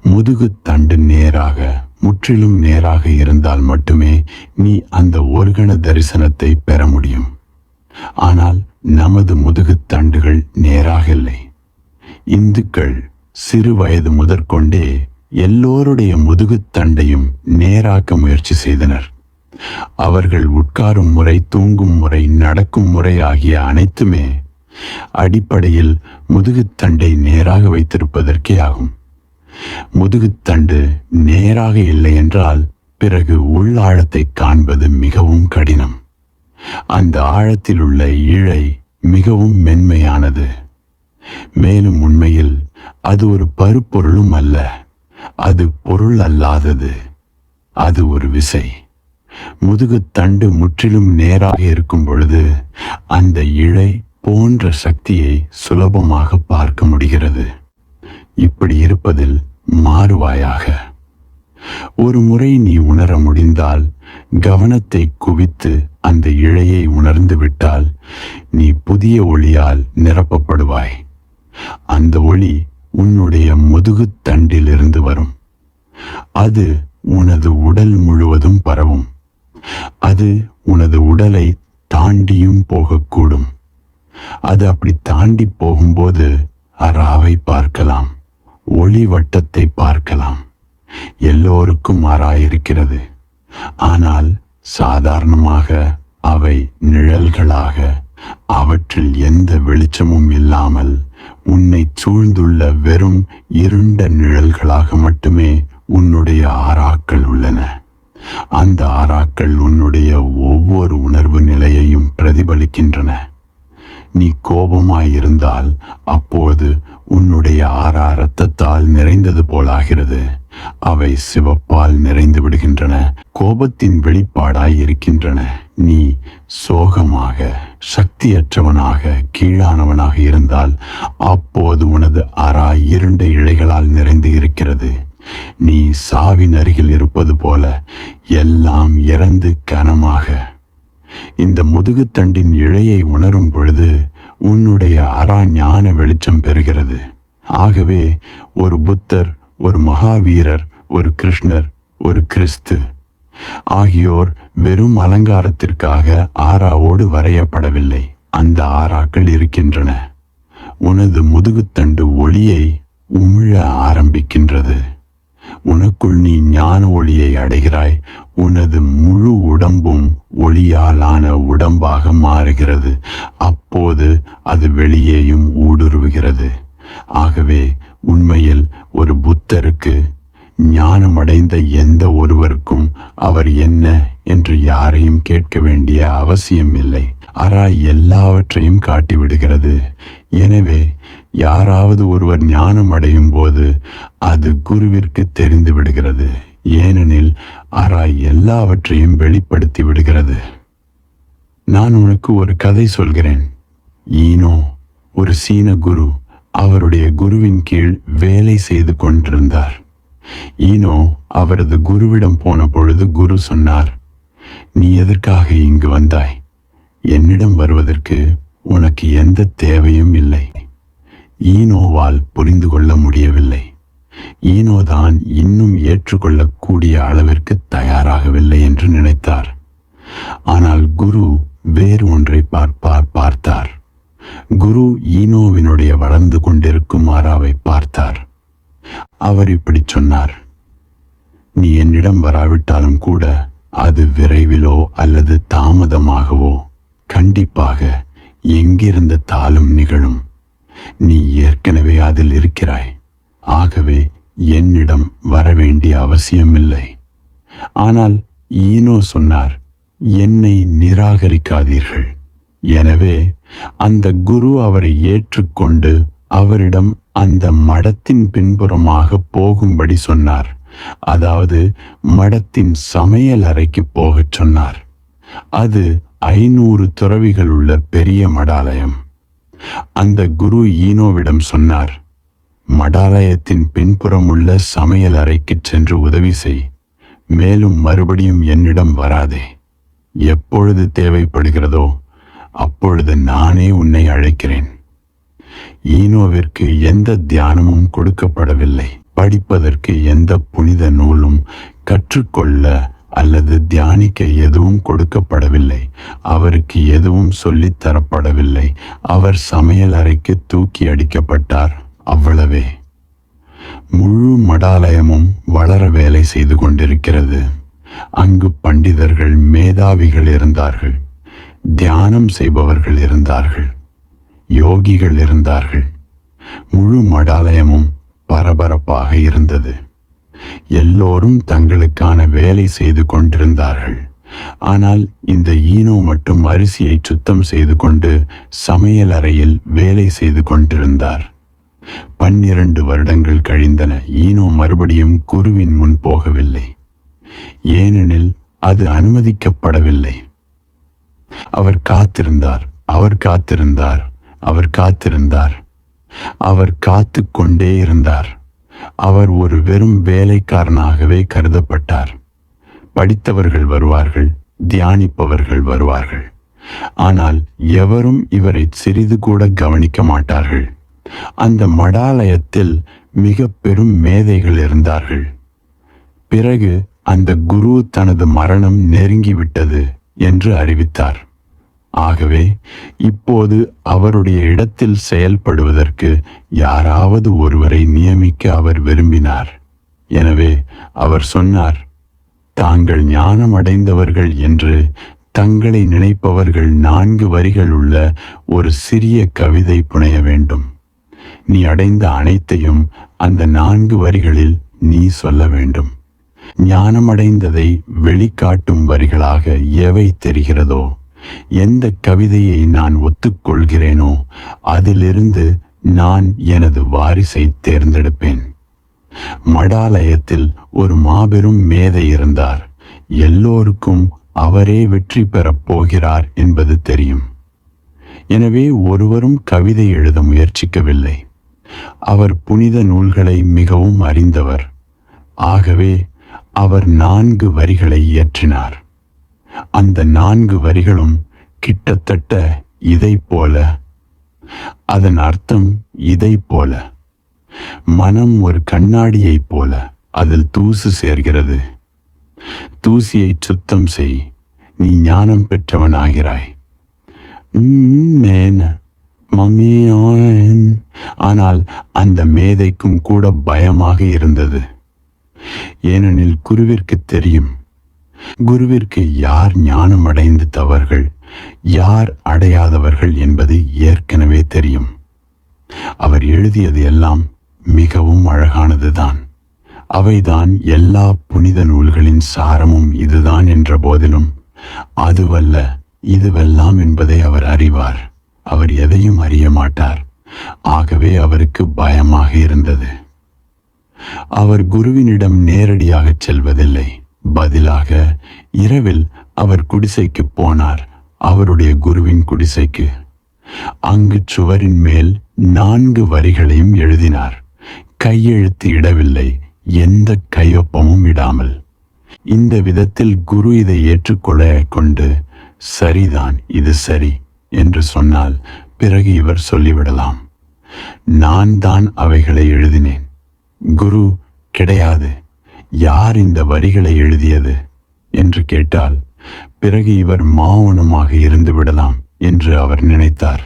S1: முதுகு தண்டு நேராக, முற்றிலும் நேராக இருந்தால் மட்டுமே நீ அந்த ஒருகண தரிசனத்தை பெற முடியும். ஆனால் நமது முதுகு தண்டுகள் நேராக இல்லை. இந்துக்கள் சிறு வயது முதற்கொண்டே எல்லோருடைய முதுகு தண்டையும் நேராக்க முயற்சி செய்தனர். அவர்கள் உட்காரும் முறை, தூங்கும் முறை, நடக்கும் முறை ஆகிய அனைத்துமே அடிப்படையில் முதுகுத்தண்டை நேராக வைத்திருப்பதற்கே ஆகும். முதுகுத்தண்டு நேராக இல்லை என்றால் பிறகு உள்ளாழத்தை காண்பது மிகவும் கடினம். அந்த ஆழத்தில் உள்ள இழை மிகவும் மென்மையானது. மேலும் உண்மையில் அது ஒரு பருப்பொருளும் அல்ல. அது பொருள் அல்லாதது. அது ஒரு விசை. முதுகுத்தண்டு முற்றிலும் நேராக இருக்கும் பொழுது அந்த இழை போன்ற சக்தியை சுலபமாக பார்க்க முடிகிறது. இப்படி இருப்பதில் மாறுவாயாக. ஒரு முறை நீ உணர முடிந்தால், கவனத்தை குவித்து அந்த இழையை உணர்ந்து விட்டால், நீ புதிய ஒளியால் நிரப்பப்படுவாய். அந்த ஒளி உன்னுடைய முதுகுத்தண்டிலிருந்து வரும். அது உனது உடல் முழுவதும் பரவும். அது உனது உடலை தாண்டியும் போகக்கூடும். அது அப்படி தாண்டி போகும்போது அராவை பார்க்கலாம், ஒளி வட்டத்தை பார்க்கலாம். எல்லோருக்கும் அரா இருக்கிறது. ஆனால் சாதாரணமாக அவை நிழல்களாக, அவற்றில் எந்த வெளிச்சமும் இல்லாமல் உன்னை சூழ்ந்துள்ள வெறும் இருண்ட நிழல்களாக மட்டுமே உன்னுடைய ஆராக்கள் உள்ளன. அந்த ஆராக்கள் உன்னுடைய ஒவ்வொரு உணர்வு நிலையையும் பிரதிபலிக்கின்றன. நீ கோபமாயிருந்தால் அப்போது உன்னுடைய ஆறா இரத்தத்தால் நிறைந்தது போலாகிறது. அவை சிவப்பால் நிறைந்து விடுகின்றன. கோபத்தின் வெளிப்பாடாய் இருக்கின்றன. நீ சோகமாக, சக்தியற்றவனாக, கீழானவனாக இருந்தால் அப்போது உனது அரா இருண்ட இழைகளால் நிறைந்து இருக்கிறது. நீ சாவின் அருகில் இருப்பது போல எல்லாம் இறந்து கனமாக. இந்த முதுகுத்தண்டின் இழையை உணரும் பொழுது உன்னுடைய அரா ஞான வெளிச்சம் பெறுகிறது. ஆகவே ஒரு புத்தர், ஒரு மகாவீரர், ஒரு கிருஷ்ணர், ஒரு கிறிஸ்து ஆகியோர் வெறும் அலங்காரத்திற்காக ஆராவோடு வரையப்படவில்லை. அந்த ஆராக்கள் இருக்கின்றன. உனது முதுகுத்தண்டு ஒளியை உமிழ ஆரம்பிக்கின்றது. உனக்குள் நீ ஞான ஒளியை அடைகிறாய். உனது முழு உடம்பும் ஒளியாலான உடம்பாக மாறுகிறது. அப்போது அது வெளியேயும் ஊடுருவுகிறது. ஆகவே உண்மையில் ஒரு புத்தருக்கு, ஞானமடைந்த எந்த ஒருவருக்கும் அவர் என்ன என்று யாரையும் கேட்க வேண்டிய அவசியம் இல்லை. அரா எல்லாவற்றையும் காட்டிவிடுகிறது. எனவே யாராவது ஒருவர் ஞானம் அடையும் போது அது குருவிற்கு தெரிந்து விடுகிறது. ஏனெனில் அரா எல்லாவற்றையும் வெளிப்படுத்தி விடுகிறது. நான் உனக்கு ஒரு கதை சொல்கிறேன். ஈனோ ஒரு சீன குரு அவருடைய குருவின் கீழ் வேலை செய்து கொண்டிருந்தார். ஈனோ அவரது குருவிடம் போன பொழுது குரு சொன்னார், நீ எதற்காக இங்கு வந்தாய்? என்னிடம் வருவதற்கு உனக்கு எந்த தேவையும் இல்லை. ஈனோவால் புரிந்து கொள்ள முடியவில்லை. ஈனோதான் இன்னும் ஏற்றுக்கொள்ளக்கூடிய அளவிற்கு தயாராகவில்லை என்று நினைத்தார். ஆனால் குரு வேறு ஒன்றை பார்த்தார். குரு ஈனோவினுடைய வளர்ந்து கொண்டிருக்கும் ஆராவை பார்த்தார். அவர் இப்படி சொன்னார், நீ என்னிடம் வராவிட்டாலும் கூட அது விரைவிலோ அல்லது தாமதமாகவோ கண்டிப்பாக எங்கிருந்தாலும் நிகழும். நீ ஏற்கனவே அதில் இருக்கிறாய். ஆகவே என்னிடம் வரவேண்டிய அவசியமில்லை. ஆனால் ஈனோ சொன்னார், என்னை நிராகரிக்காதீர்கள். எனவே அந்த குரு அவரை ஏற்றுக்கொண்டு அவரிடம் அந்த மடத்தின் பின்புறமாக போகும்படி சொன்னார். அதாவது மடத்தின் சமையல் அறைக்கு போகச் சொன்னார். அது 500 துறவிகள் உள்ள பெரிய மடாலயம். அந்த குரு ஈனோவிடம் சொன்னார், மடாலயத்தின் பின்புறம் உள்ள சமையல் அறைக்கு சென்று உதவி செய். மேலும் மறுபடியும் என்னிடம் வராதே. எப்பொழுது தேவைப்படுகிறதோ அப்பொழுது நானே உன்னை அழைக்கிறேன். ஈனோவிற்கு எந்த தியானமும் கொடுக்கப்படவில்லை. படிப்பதற்கு எந்த புனித நூலும், கற்றுக்கொள்ள அல்லது தியானிக்க எதுவும் கொடுக்கப்படவில்லை. அவருக்கு எதுவும் சொல்லித் தரப்படவில்லை. அவர் சமையல் அறைக்கு தூக்கி அடிக்கப்பட்டார். அவ்வளவே. முழு மடாலயமும் வளர வேலை செய்து கொண்டிருக்கிறது. அங்கு பண்டிதர்கள், மேதாவிகள் இருந்தார்கள். தியானம் செய்பவர்கள் இருந்தார்கள். யோகிகள் இருந்தார்கள். முழு மடாலயமும் பரபரப்பாக இருந்தது. எல்லோரும் தங்களுக்கான வேலை செய்து கொண்டிருந்தார்கள். ஆனால் இந்த ஈனோ மட்டும் அரிசியை சுத்தம் செய்து கொண்டு சமையல் அறையில் வேலை செய்து கொண்டிருந்தார். 12 வருடங்கள் கழிந்தன. ஈனோ மறுபடியும் குருவின் முன் போகவில்லை. ஏனெனில் அது அனுமதிக்கப்படவில்லை. அவர் காத்திருந்தார். அவர் காத்திருந்தார். அவர் காத்திருந்தார். அவர் காத்து கொண்டே இருந்தார். அவர் ஒரு வெறும் வேலைக்காரனாகவே கருதப்பட்டார். படித்தவர்கள் வருவார்கள், தியானிப்பவர்கள் வருவார்கள். ஆனால் எவரும் இவரை சிறிது கூட கவனிக்க மாட்டார்கள். அந்த மடாலயத்தில் மிக பெரும் மேதைகள் இருந்தார்கள். பிறகு அந்த குரு தனது மரணம் நெருங்கிவிட்டது என்று அறிவித்தார். ஆகவே இப்போது அவருடைய இடத்தில் செயல்படுவதற்கு யாராவது ஒருவரை நியமிக்க அவர் விரும்பினார். எனவே அவர் சொன்னார், தாங்கள் ஞானம் அடைந்தவர்கள் என்று தங்களை நினைப்பவர்கள் 4 வரிகள் உள்ள ஒரு சிறிய கவிதை புனைய வேண்டும். நீ அடைந்த அனைத்தையும் அந்த 4 வரிகளில் நீ சொல்ல வேண்டும். ஞானமடைந்ததை வெளிக்காட்டும் வரிகளாக எவை தெரிகிறதோ, எந்த கவிதையை நான் ஒத்துக்கொள்கிறேனோ அதிலிருந்து நான் எனது வாரிசை தேர்ந்தெடுப்பேன். மடாலயத்தில் ஒரு மாபெரும் மேதை இருந்தார். எல்லோருக்கும் அவரே வெற்றி பெறப் போகிறார் என்பது தெரியும். எனவே ஒருவரும் கவிதை எழுத முயற்சிக்கவில்லை. அவர் புனித நூல்களை மிகவும் அறிந்தவர். ஆகவே அவர் 4 வரிகளை இயற்றினார். அந்த 4 வரிகளும் கிட்டத்தட்ட இதை போல. அதன் அர்த்தம் இதை போல. மனம் ஒரு கண்ணாடியைப் போல. அதில் தூசு சேர்கிறது. தூசியை சுத்தம் செய், நீ ஞானம் பெற்றவனாகிறாய். ஆனால் அந்த மேதைக்கும் கூட பயமாக இருந்தது. ஏனெனில் குருவிற்கு தெரியும், குருவிற்கு யார் ஞானம் அடைந்தவர்கள், யார் அடையாதவர்கள் என்பது ஏற்கனவே தெரியும். அவர் எழுதியது எல்லாம் மிகவும் அழகானதுதான். அவைதான் எல்லா புனித நூல்களின் சாரமும் இதுதான் என்ற போதிலும் அதுவல்ல இதுவெல்லாம் என்பதை அவர் அறிவார். அவர் எதையும் அறிய மாட்டார். ஆகவே அவருக்கு பயமாக இருந்தது. அவர் குருவினிடம் நேரடியாக செல்வதில்லை. பதிலாக இரவில் அவர் குடிசைக்கு போனார். அவருடைய குருவின் குடிசைக்கு. அங்கு சுவரின் மேல் 4 வரிகளையும் எழுதினார். கையெழுத்து இடவில்லை, எந்த கையொப்பமும் இடாமல். இந்த விதத்தில் குரு இதை ஏற்றுக்கொள்ள கொண்டு, சரிதான், இது சரி என்று சொன்னால் பிறகு இவர் சொல்லிவிடலாம், நான் தான் அவைகளை எழுதினேன். குரு, கிடையாது, யார் இந்த வரிகளை எழுதியது என்று கேட்டால் பிறகு இவர் மௌனமாக இருந்து விடலாம் என்று அவர் நினைத்தார்.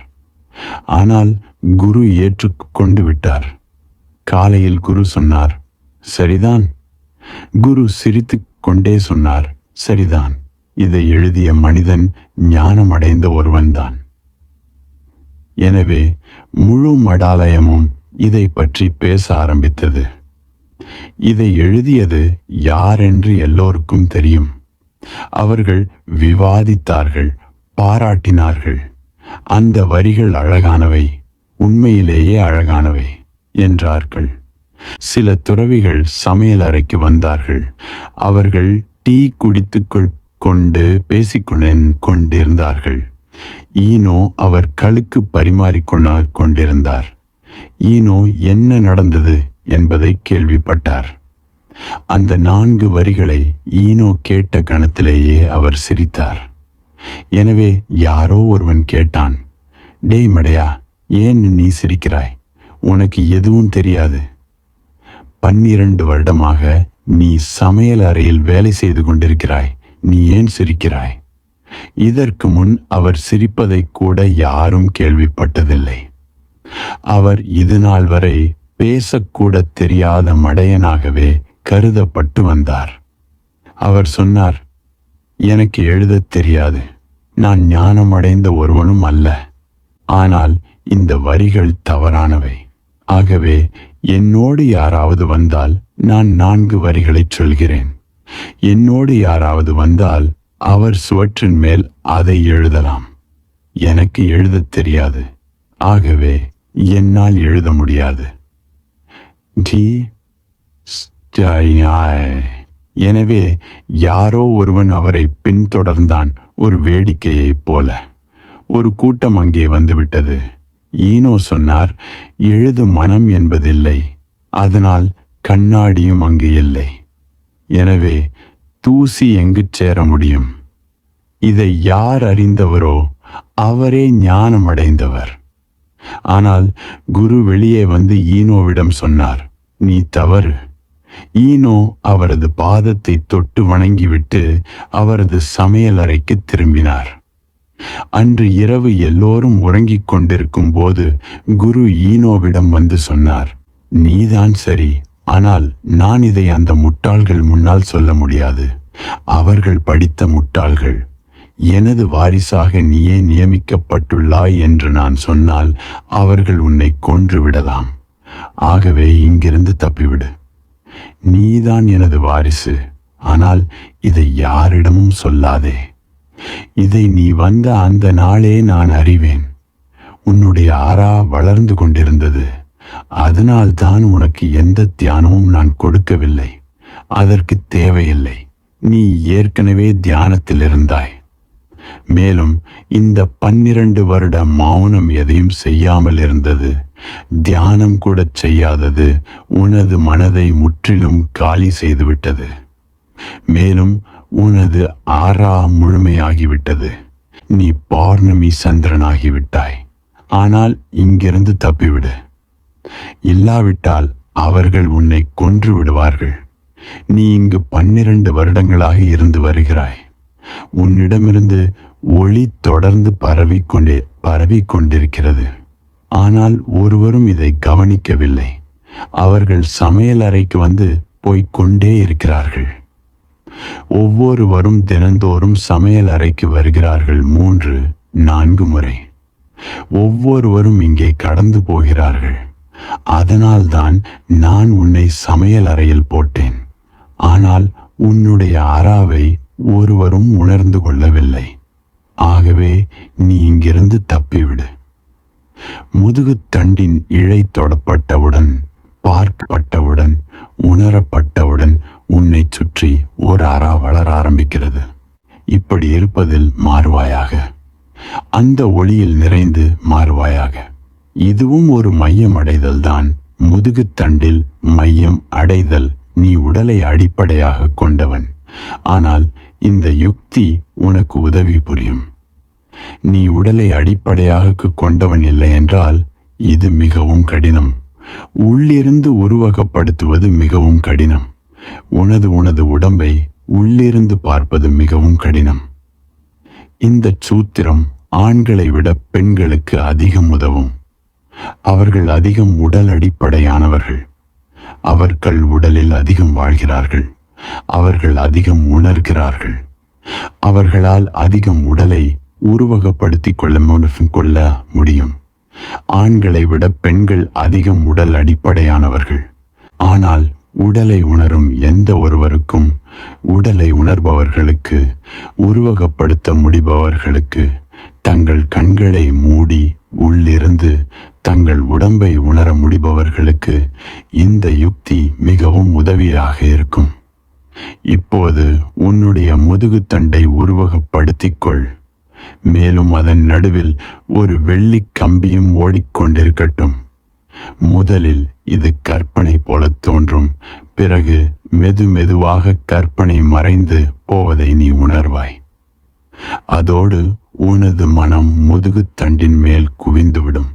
S1: ஆனால் குரு ஏற்றுக்கொண்டு விட்டார். காலையில் குரு சொன்னார், சரிதான். குரு சிரித்து கொண்டே சொன்னார், சரிதான், இதை எழுதிய மனிதன் ஞானமடைந்த ஒருவன்தான். எனவே முழு மடாலயமும் இதை பற்றி பேச ஆரம்பித்தது. இதை எழுதியது யார் என்று எல்லோருக்கும் தெரியும். அவர்கள் விவாதித்தார்கள், பாராட்டினார்கள். அந்த வரிகள் அழகானவை, உண்மையிலேயே அழகானவை என்றார்கள். சில துறவிகள் சமையல் அறைக்கு வந்தார்கள். அவர்கள் டீ குடித்து கொண்டு கொண்டிருந்தார்கள். ஈனோ அவர் களுக்கு கொண்டிருந்தார். ஈனோ என்ன நடந்தது என்பதை கேள்விப்பட்டார். அந்த 4 வரிகளை ஈனோ கேட்ட கணத்திலேயே அவர் சிரித்தார். எனவே யாரோ ஒருவன் கேட்டான், டேய் மடையா, ஏன் நீ சிரிக்கிறாய்? உனக்கு எதுவும் தெரியாது. 12 வருடமாக நீ சமையல் அறையில் வேலை செய்து கொண்டிருக்கிறாய். நீ ஏன் சிரிக்கிறாய்? இதற்கு முன் அவர் சிரிப்பதை கூட யாரும் கேள்விப்பட்டதில்லை. அவர் இதுநாள் வரை பேசக்கூட தெரியாத மடையனாகவே கருதப்பட்டு வந்தார். அவர் சொன்னார், எனக்கு எழுதத் தெரியாது, நான் ஞானமடைந்த ஒருவனும் அல்ல. ஆனால் இந்த வரிகள் தவறானவை. ஆகவே என்னோடு யாராவது வந்தால் நான் 4 வரிகளைச் சொல்கிறேன். என்னோடு யாராவது வந்தால் அவர் சுவற்றின் மேல் அதை எழுதலாம். எனக்கு எழுதத் தெரியாது, ஆகவே என்னால் எழுத முடியாது. எனவே யாரோ ஒருவன் அவரை பின்தொடர்ந்தான், ஒரு வேடிக்கையைப் போல. ஒரு கூட்டம் அங்கே வந்துவிட்டது. ஈனோ சொன்னார், எழுது மனம் என்பதில்லை, அதனால் கண்ணாடியும் அங்கு இல்லை. எனவே தூசி எங்கு சேர முடியும்? இதை யார் அறிந்தவரோ அவரே ஞானமடைந்தவர். ஆனால் குரு வெளியே வந்து ஈனோவிடம் சொன்னார், நீ தவறு. ஈனோ அவரது பாதத்தை தொட்டு வணங்கிவிட்டு அவரது சமையல் அறைக்கு திரும்பினார். அன்று இரவு எல்லோரும் உறங்கிக் கொண்டிருக்கும் போது குரு ஈனோவிடம் வந்து சொன்னார், நீதான் சரி, ஆனால் நான் இதை அந்த முட்டாள்கள் முன்னால் சொல்ல முடியாது. அவர்கள் படித்த முட்டாள்கள். எனது வாரிசாக நீயே நியமிக்கப்பட்டுள்ளாய் என்று நான் சொன்னால் அவர்கள் உன்னை கொன்று விடலாம். ஆகவே இங்கிருந்து தப்பிவிடு. நீதான் எனது வாரிசு, ஆனால் இதை யாரிடமும் சொல்லாதே. இதை நீ வந்த அந்த நாளே நான் அறிவேன். உன்னுடைய ஆறா வளர்ந்து கொண்டிருந்தது. அதனால் தான் உனக்கு எந்த தியானமும் நான் கொடுக்கவில்லை. அதற்கு தேவையில்லை. நீ ஏற்கனவே தியானத்தில் இருந்தாய். மேலும் இந்த 12 வருட மௌனம் எதையும் செய்யாமல் இருந்தது, தியானம் கூட செய்யாதது உனது மனதை முற்றிலும் காலி செய்துவிட்டது. மேலும் உனது ஆறா முழுமையாகிவிட்டது. நீ பௌர்ணமி சந்திரனாகிவிட்டாய். ஆனால் இங்கிருந்து தப்பிவிடு. இல்லாவிட்டால் அவர்கள் உன்னை கொன்று விடுவார்கள். நீ இங்கு 12 வருடங்களாக இருந்து வருகிறாய். உன்னிடமிருந்து ஒளி தொடர்ந்து பரவிக்கொண்டிருக்கிறது. ஆனால் ஒருவரும் இதை கவனிக்கவில்லை. அவர்கள் சமையல் அறைக்கு வந்து போய்கொண்டே இருக்கிறார்கள். ஒவ்வொருவரும் தினந்தோறும் சமையல் அறைக்கு வருகிறார்கள் 3-4 முறை. ஒவ்வொருவரும் இங்கே கடந்து போகிறார்கள். அதனால்தான் நான் உன்னை சமையல் அறையில் போட்டேன். ஆனால் உன்னுடைய ஆறாவை ஒருவரும் உணர்ந்து கொள்ளவில்லை. ஆகவே நீ இங்கிருந்து தப்பிவிடு. முதுகுத்தண்டின் இழை தொடப்பட்டவுடன், பார்க்கப்பட்டவுடன், உணரப்பட்டவுடன் உன்னை சுற்றி ஒரு ஆறா வளர ஆரம்பிக்கிறது. இப்படி இருப்பதில் மாறுவாயாக. அந்த ஒளியில் நிறைந்து மாறுவாயாக. இதுவும் ஒரு மையம் அடைதல் தான். முதுகுத்தண்டில் மையம் அடைதல். நீ உடலை அடிப்படையாக கொண்டவன். ஆனால் இந்த யுக்தி உனக்கு உதவி புரியும். நீ உடலை அடிப்படையாக கொண்டவன் இல்லை என்றால் இது மிகவும் கடினம். உள்ளிருந்து உருவகப்படுத்துவது மிகவும் கடினம். உனது உடம்பை உள்ளிருந்து பார்ப்பது மிகவும் கடினம். இந்த சூத்திரம் ஆண்களை விட பெண்களுக்கு அதிகம் உதவும். அவர்கள் அதிகம் உடல் அடிப்படையானவர்கள். அவர்கள் உடலில் அதிகம் வாழ்கிறார்கள். அவர்கள் அதிகம் உணர்கிறார்கள். அவர்களால் அதிகம் உடலை உருவகப்படுத்திக் கொள்ள முடியும். ஆண்களை விட பெண்கள் அதிகம் உடல் அடிப்படையானவர்கள். ஆனால் உடலை உணரும் எந்த ஒருவருக்கும், உடலை உணர்பவர்களுக்கு, உருவகப்படுத்த முடிபவர்களுக்கு, தங்கள் கண்களை மூடி உள்ளிருந்து தங்கள் உடம்பை உணர முடிபவர்களுக்கு இந்த யுக்தி மிகவும் உதவியாக இருக்கும். இப்போது உன்னுடைய முதுகுத்தண்டை உருவகப்படுத்திக்கொள். மேலும் அதன் நடுவில் ஒரு வெள்ளி கம்பியும் ஓடிக்கொண்டிருக்கட்டும். முதலில் இது கற்பனை போல தோன்றும். பிறகு மெதுவாக கற்பனை மறைந்து போவதை நீ உணர்வாய். அதோடு உனது மனம் முதுகுத்தண்டின் மேல் குவிந்துவிடும்.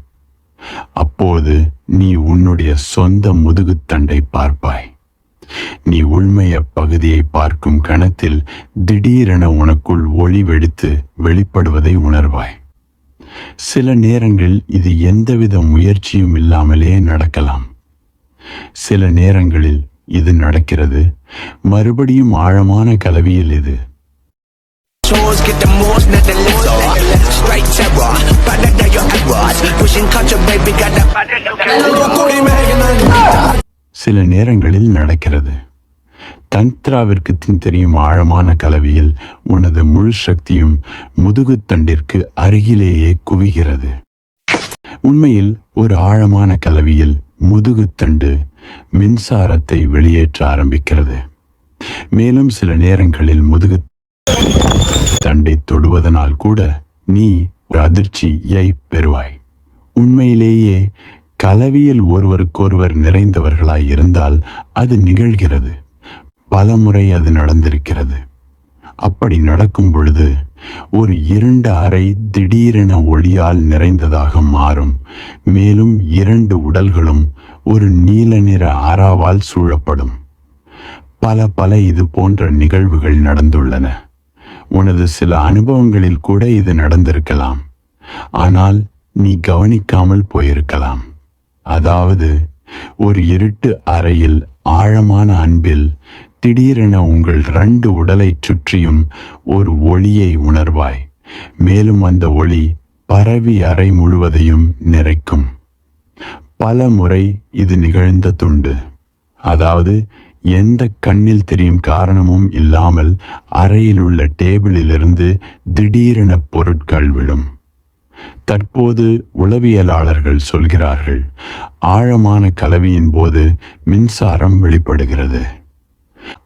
S1: அப்போது நீ உன்னுடைய சொந்த முதுகுத்தண்டை பார்ப்பாய். நீ உள்மைய பகுதியை பார்க்கும் கணத்தில் திடீரென உனக்குள் ஒளி வெடித்து வெளிப்படுவதை உணர்வாய். சில நேரங்களில் இது எந்தவித முயற்சியும் இல்லாமலே நடக்கலாம். சில நேரங்களில் இது நடக்கிறது. மறுபடியும் ஆழமான கலவியில் இது சில நேரங்களில் நடக்கிறது. தந்த்ராவிற்கு தெரியும் ஆழமான கலவியில் உனது முழு சக்தியும் முதுகுத்தண்டிற்கு அருகிலேயே குவிகிறது. உண்மையில் ஒரு ஆழமான கலவியில் முதுகுத்தண்டு மின்சாரத்தை வெளியேற்ற ஆரம்பிக்கிறது. மேலும் சில நேரங்களில் முதுகுத்தண்டை தொடுவதனால் கூட நீ ஒரு அதிர்ச்சியை பெறுவாய். உண்மையிலேயே கலவியில் ஒருவருக்கொருவர் நிறைந்தவர்களாய் இருந்தால் அது நிகழ்கிறது. பலமுறை அது நடந்திருக்கிறது. அப்படி நடக்கும் பொழுது ஒரு இருண்ட அறை திடீரென ஒளியால் நிறைந்ததாக மாறும். மேலும் 2 உடல்களும் ஒரு நீல நிற ஆறாவால் சூழப்படும். பல இது போன்ற நிகழ்வுகள் நடந்துள்ளன. உனது சில அனுபவங்களில் கூட இது நடந்திருக்கலாம். ஆனால் நீ கவனிக்காமல் போயிருக்கலாம். அதாவது ஒரு இருட்டு அறையில் ஆழமான அன்பில் திடீரென உங்கள் 2 உடலை சுற்றியும் ஒரு ஒளியை உணர்வாய். மேலும் அந்த ஒளி பரவி அறை முழுவதையும் நிறைக்கும். பல முறை இது நிகழ்ந்த துண்டு. அதாவது எந்த கண்ணில் தெரியும் காரணமும் இல்லாமல் அறையில் உள்ள டேபிளிலிருந்து திடீரென பொருட்கள் விழும். தற்போது உளவியலாளர்கள் சொல்கிறார்கள், ஆழமான கலவியின் போது மின்சாரம் வெளிப்படுகிறது.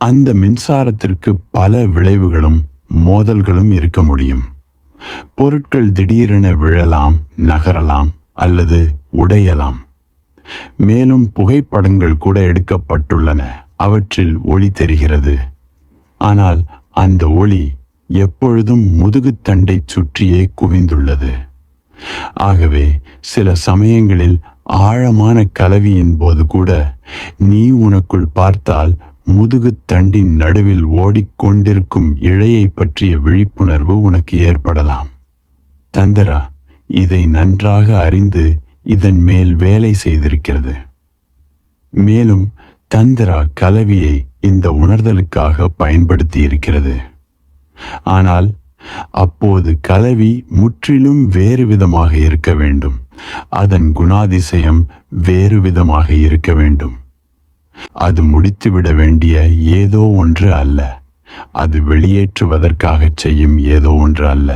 S1: அந்த மின்சாரத்திற்கு பல விளைவுகளும் மோதல்களும் இருக்க முடியும். பொருட்கள் திடீரென விழலாம், நகரலாம் அல்லது உடையலாம். மேலும் புகைப்படங்கள் கூட எடுக்கப்பட்டுள்ளன. அவற்றில் ஒளி தெரிகிறது. ஆனால் அந்த ஒளி எப்பொழுதும் முதுகுத்தண்டை சுற்றியே குவிந்துள்ளது. ஆகவே சில சமயங்களில் ஆழமான கலவியின் போது கூட நீ உனக்குள் பார்த்தால் முதுகுத்தண்டின் நடுவில் ஓடிக்கொண்டிருக்கும் இழையை பற்றிய விழிப்புணர்வு உனக்கு ஏற்படலாம். தந்திரா இதை நன்றாக அறிந்து இதன் மேல் வேலை செய்திருக்கிறது. மேலும் தந்திரா கலவியை இந்த உணர்தலுக்காக பயன்படுத்தி இருக்கிறது. ஆனால் அப்போது கலவி முற்றிலும் வேறு விதமாக இருக்க வேண்டும். அதன் குணாதிசயம் வேறு விதமாக இருக்க வேண்டும். அது முடித்துவிட வேண்டிய ஏதோ ஒன்று அல்ல. அது வெளியேற்றுவதற்காக செய்யும் ஏதோ ஒன்று அல்ல.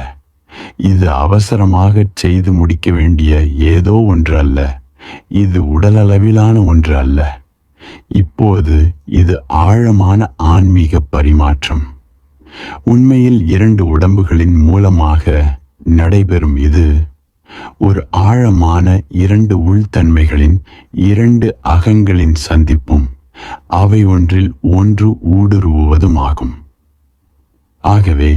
S1: இது அவசரமாக செய்து முடிக்க வேண்டிய ஏதோ ஒன்று அல்ல. இது உடலளவிலான ஒன்று அல்ல. இப்போது இது ஆழமான ஆன்மீக பரிமாற்றம். உண்மையில் 2 உடம்புகளின் மூலமாக நடைபெறும் இது ஒரு ஆழமான 2 உள்தன்மைகளின் 2 அகங்களின் சந்திப்பும் அவை ஒன்றில் ஒன்று ஊடுருவுவதுமாகும். ஆகவே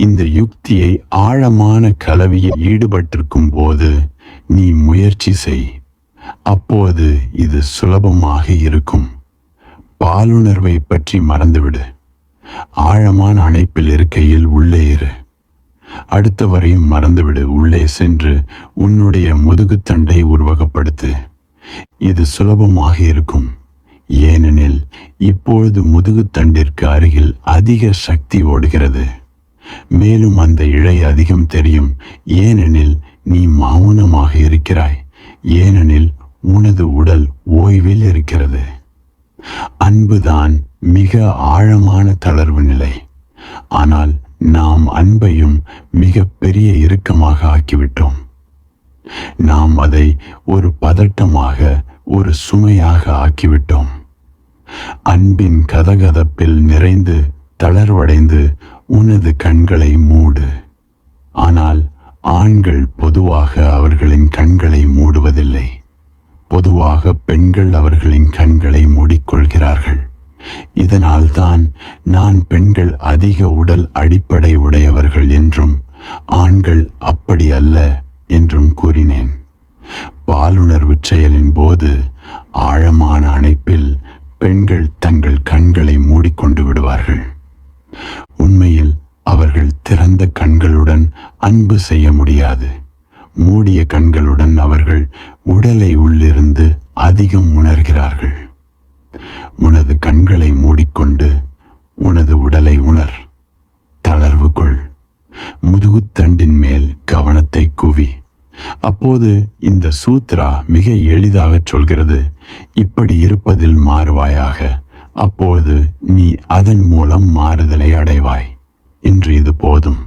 S1: இந்த யுக்தியை ஆழமான கலவியில் ஈடுபட்டிருக்கும் போது நீ முயற்சி செய். அப்போது இது சுலபமாக இருக்கும். பாலுணர்வை பற்றி மறந்துவிடு. ஆழமான அணைப்பில் இருக்கையில் உள்ளே இரு. அடுத்தவரையும் மறந்துவிடு. உள்ளே சென்று உன்னுடைய முதுகுத்தண்டை உருவகப்படுத்து. இது சுலபமாக இருக்கும். ஏனெனில் இப்பொழுது முதுகுத்தண்டிற்கு அருகில் அதிக சக்தி ஓடுகிறது. மேலும் அந்த இழை அதிகம் தெரியும், ஏனெனில் நீ மௌனமாக இருக்கிறாய், ஏனெனில் உனது உடல் ஓய்வில் இருக்கிறது. அன்புதான் மிக ஆழமான தளர்வு நிலை. ஆனால் நாம் அன்பையும் மிக பெரிய இறுக்கமாக ஆக்கிவிட்டோம். நாம் அதை ஒரு பதட்டமாக, ஒரு சுமையாக ஆக்கிவிட்டோம். அன்பின் கதகதப்பில் நிறைந்து தளர்வடைந்து உனது கண்களை மூடு. ஆனால் ஆண்கள் பொதுவாக அவர்களின் கண்களை மூடுவதில்லை. பொதுவாக பெண்கள் அவர்களின் கண்களை மூடிக்கொள்கிறார்கள். இதனால்தான் நான் பெண்கள் அதிக உடல் அடிப்படை உடையவர்கள் என்றும் ஆண்கள் அப்படி அல்ல என்றும் கூறினேன். பாலுணர்வு செயலின் போது ஆழமான அணைப்பில் பெண்கள் தங்கள் கண்களை மூடிக்கொண்டு விடுவார்கள். உண்மையில் அவர்கள் திறந்த கண்களுடன் அன்பு செய்ய முடியாது. மூடிய கண்களுடன் அவர்கள் உடலை உள்ளிருந்து அதிகம் உணர்கிறார்கள். உனது கண்களை மூடிக்கொண்டு உனது உடலை உணர். தளர்வு கொள். முதுகுத்தண்டின் மேல் கவனத்தை குவி. அப்போது இந்த சூத்ரா மிக எளிதாக சொல்கிறது, இப்படி இருப்பதில் மாறுவாயாக. அப்போது நீ அதன் மூலம் மாறுதலை அடைவாய். இன்று இது போதும்.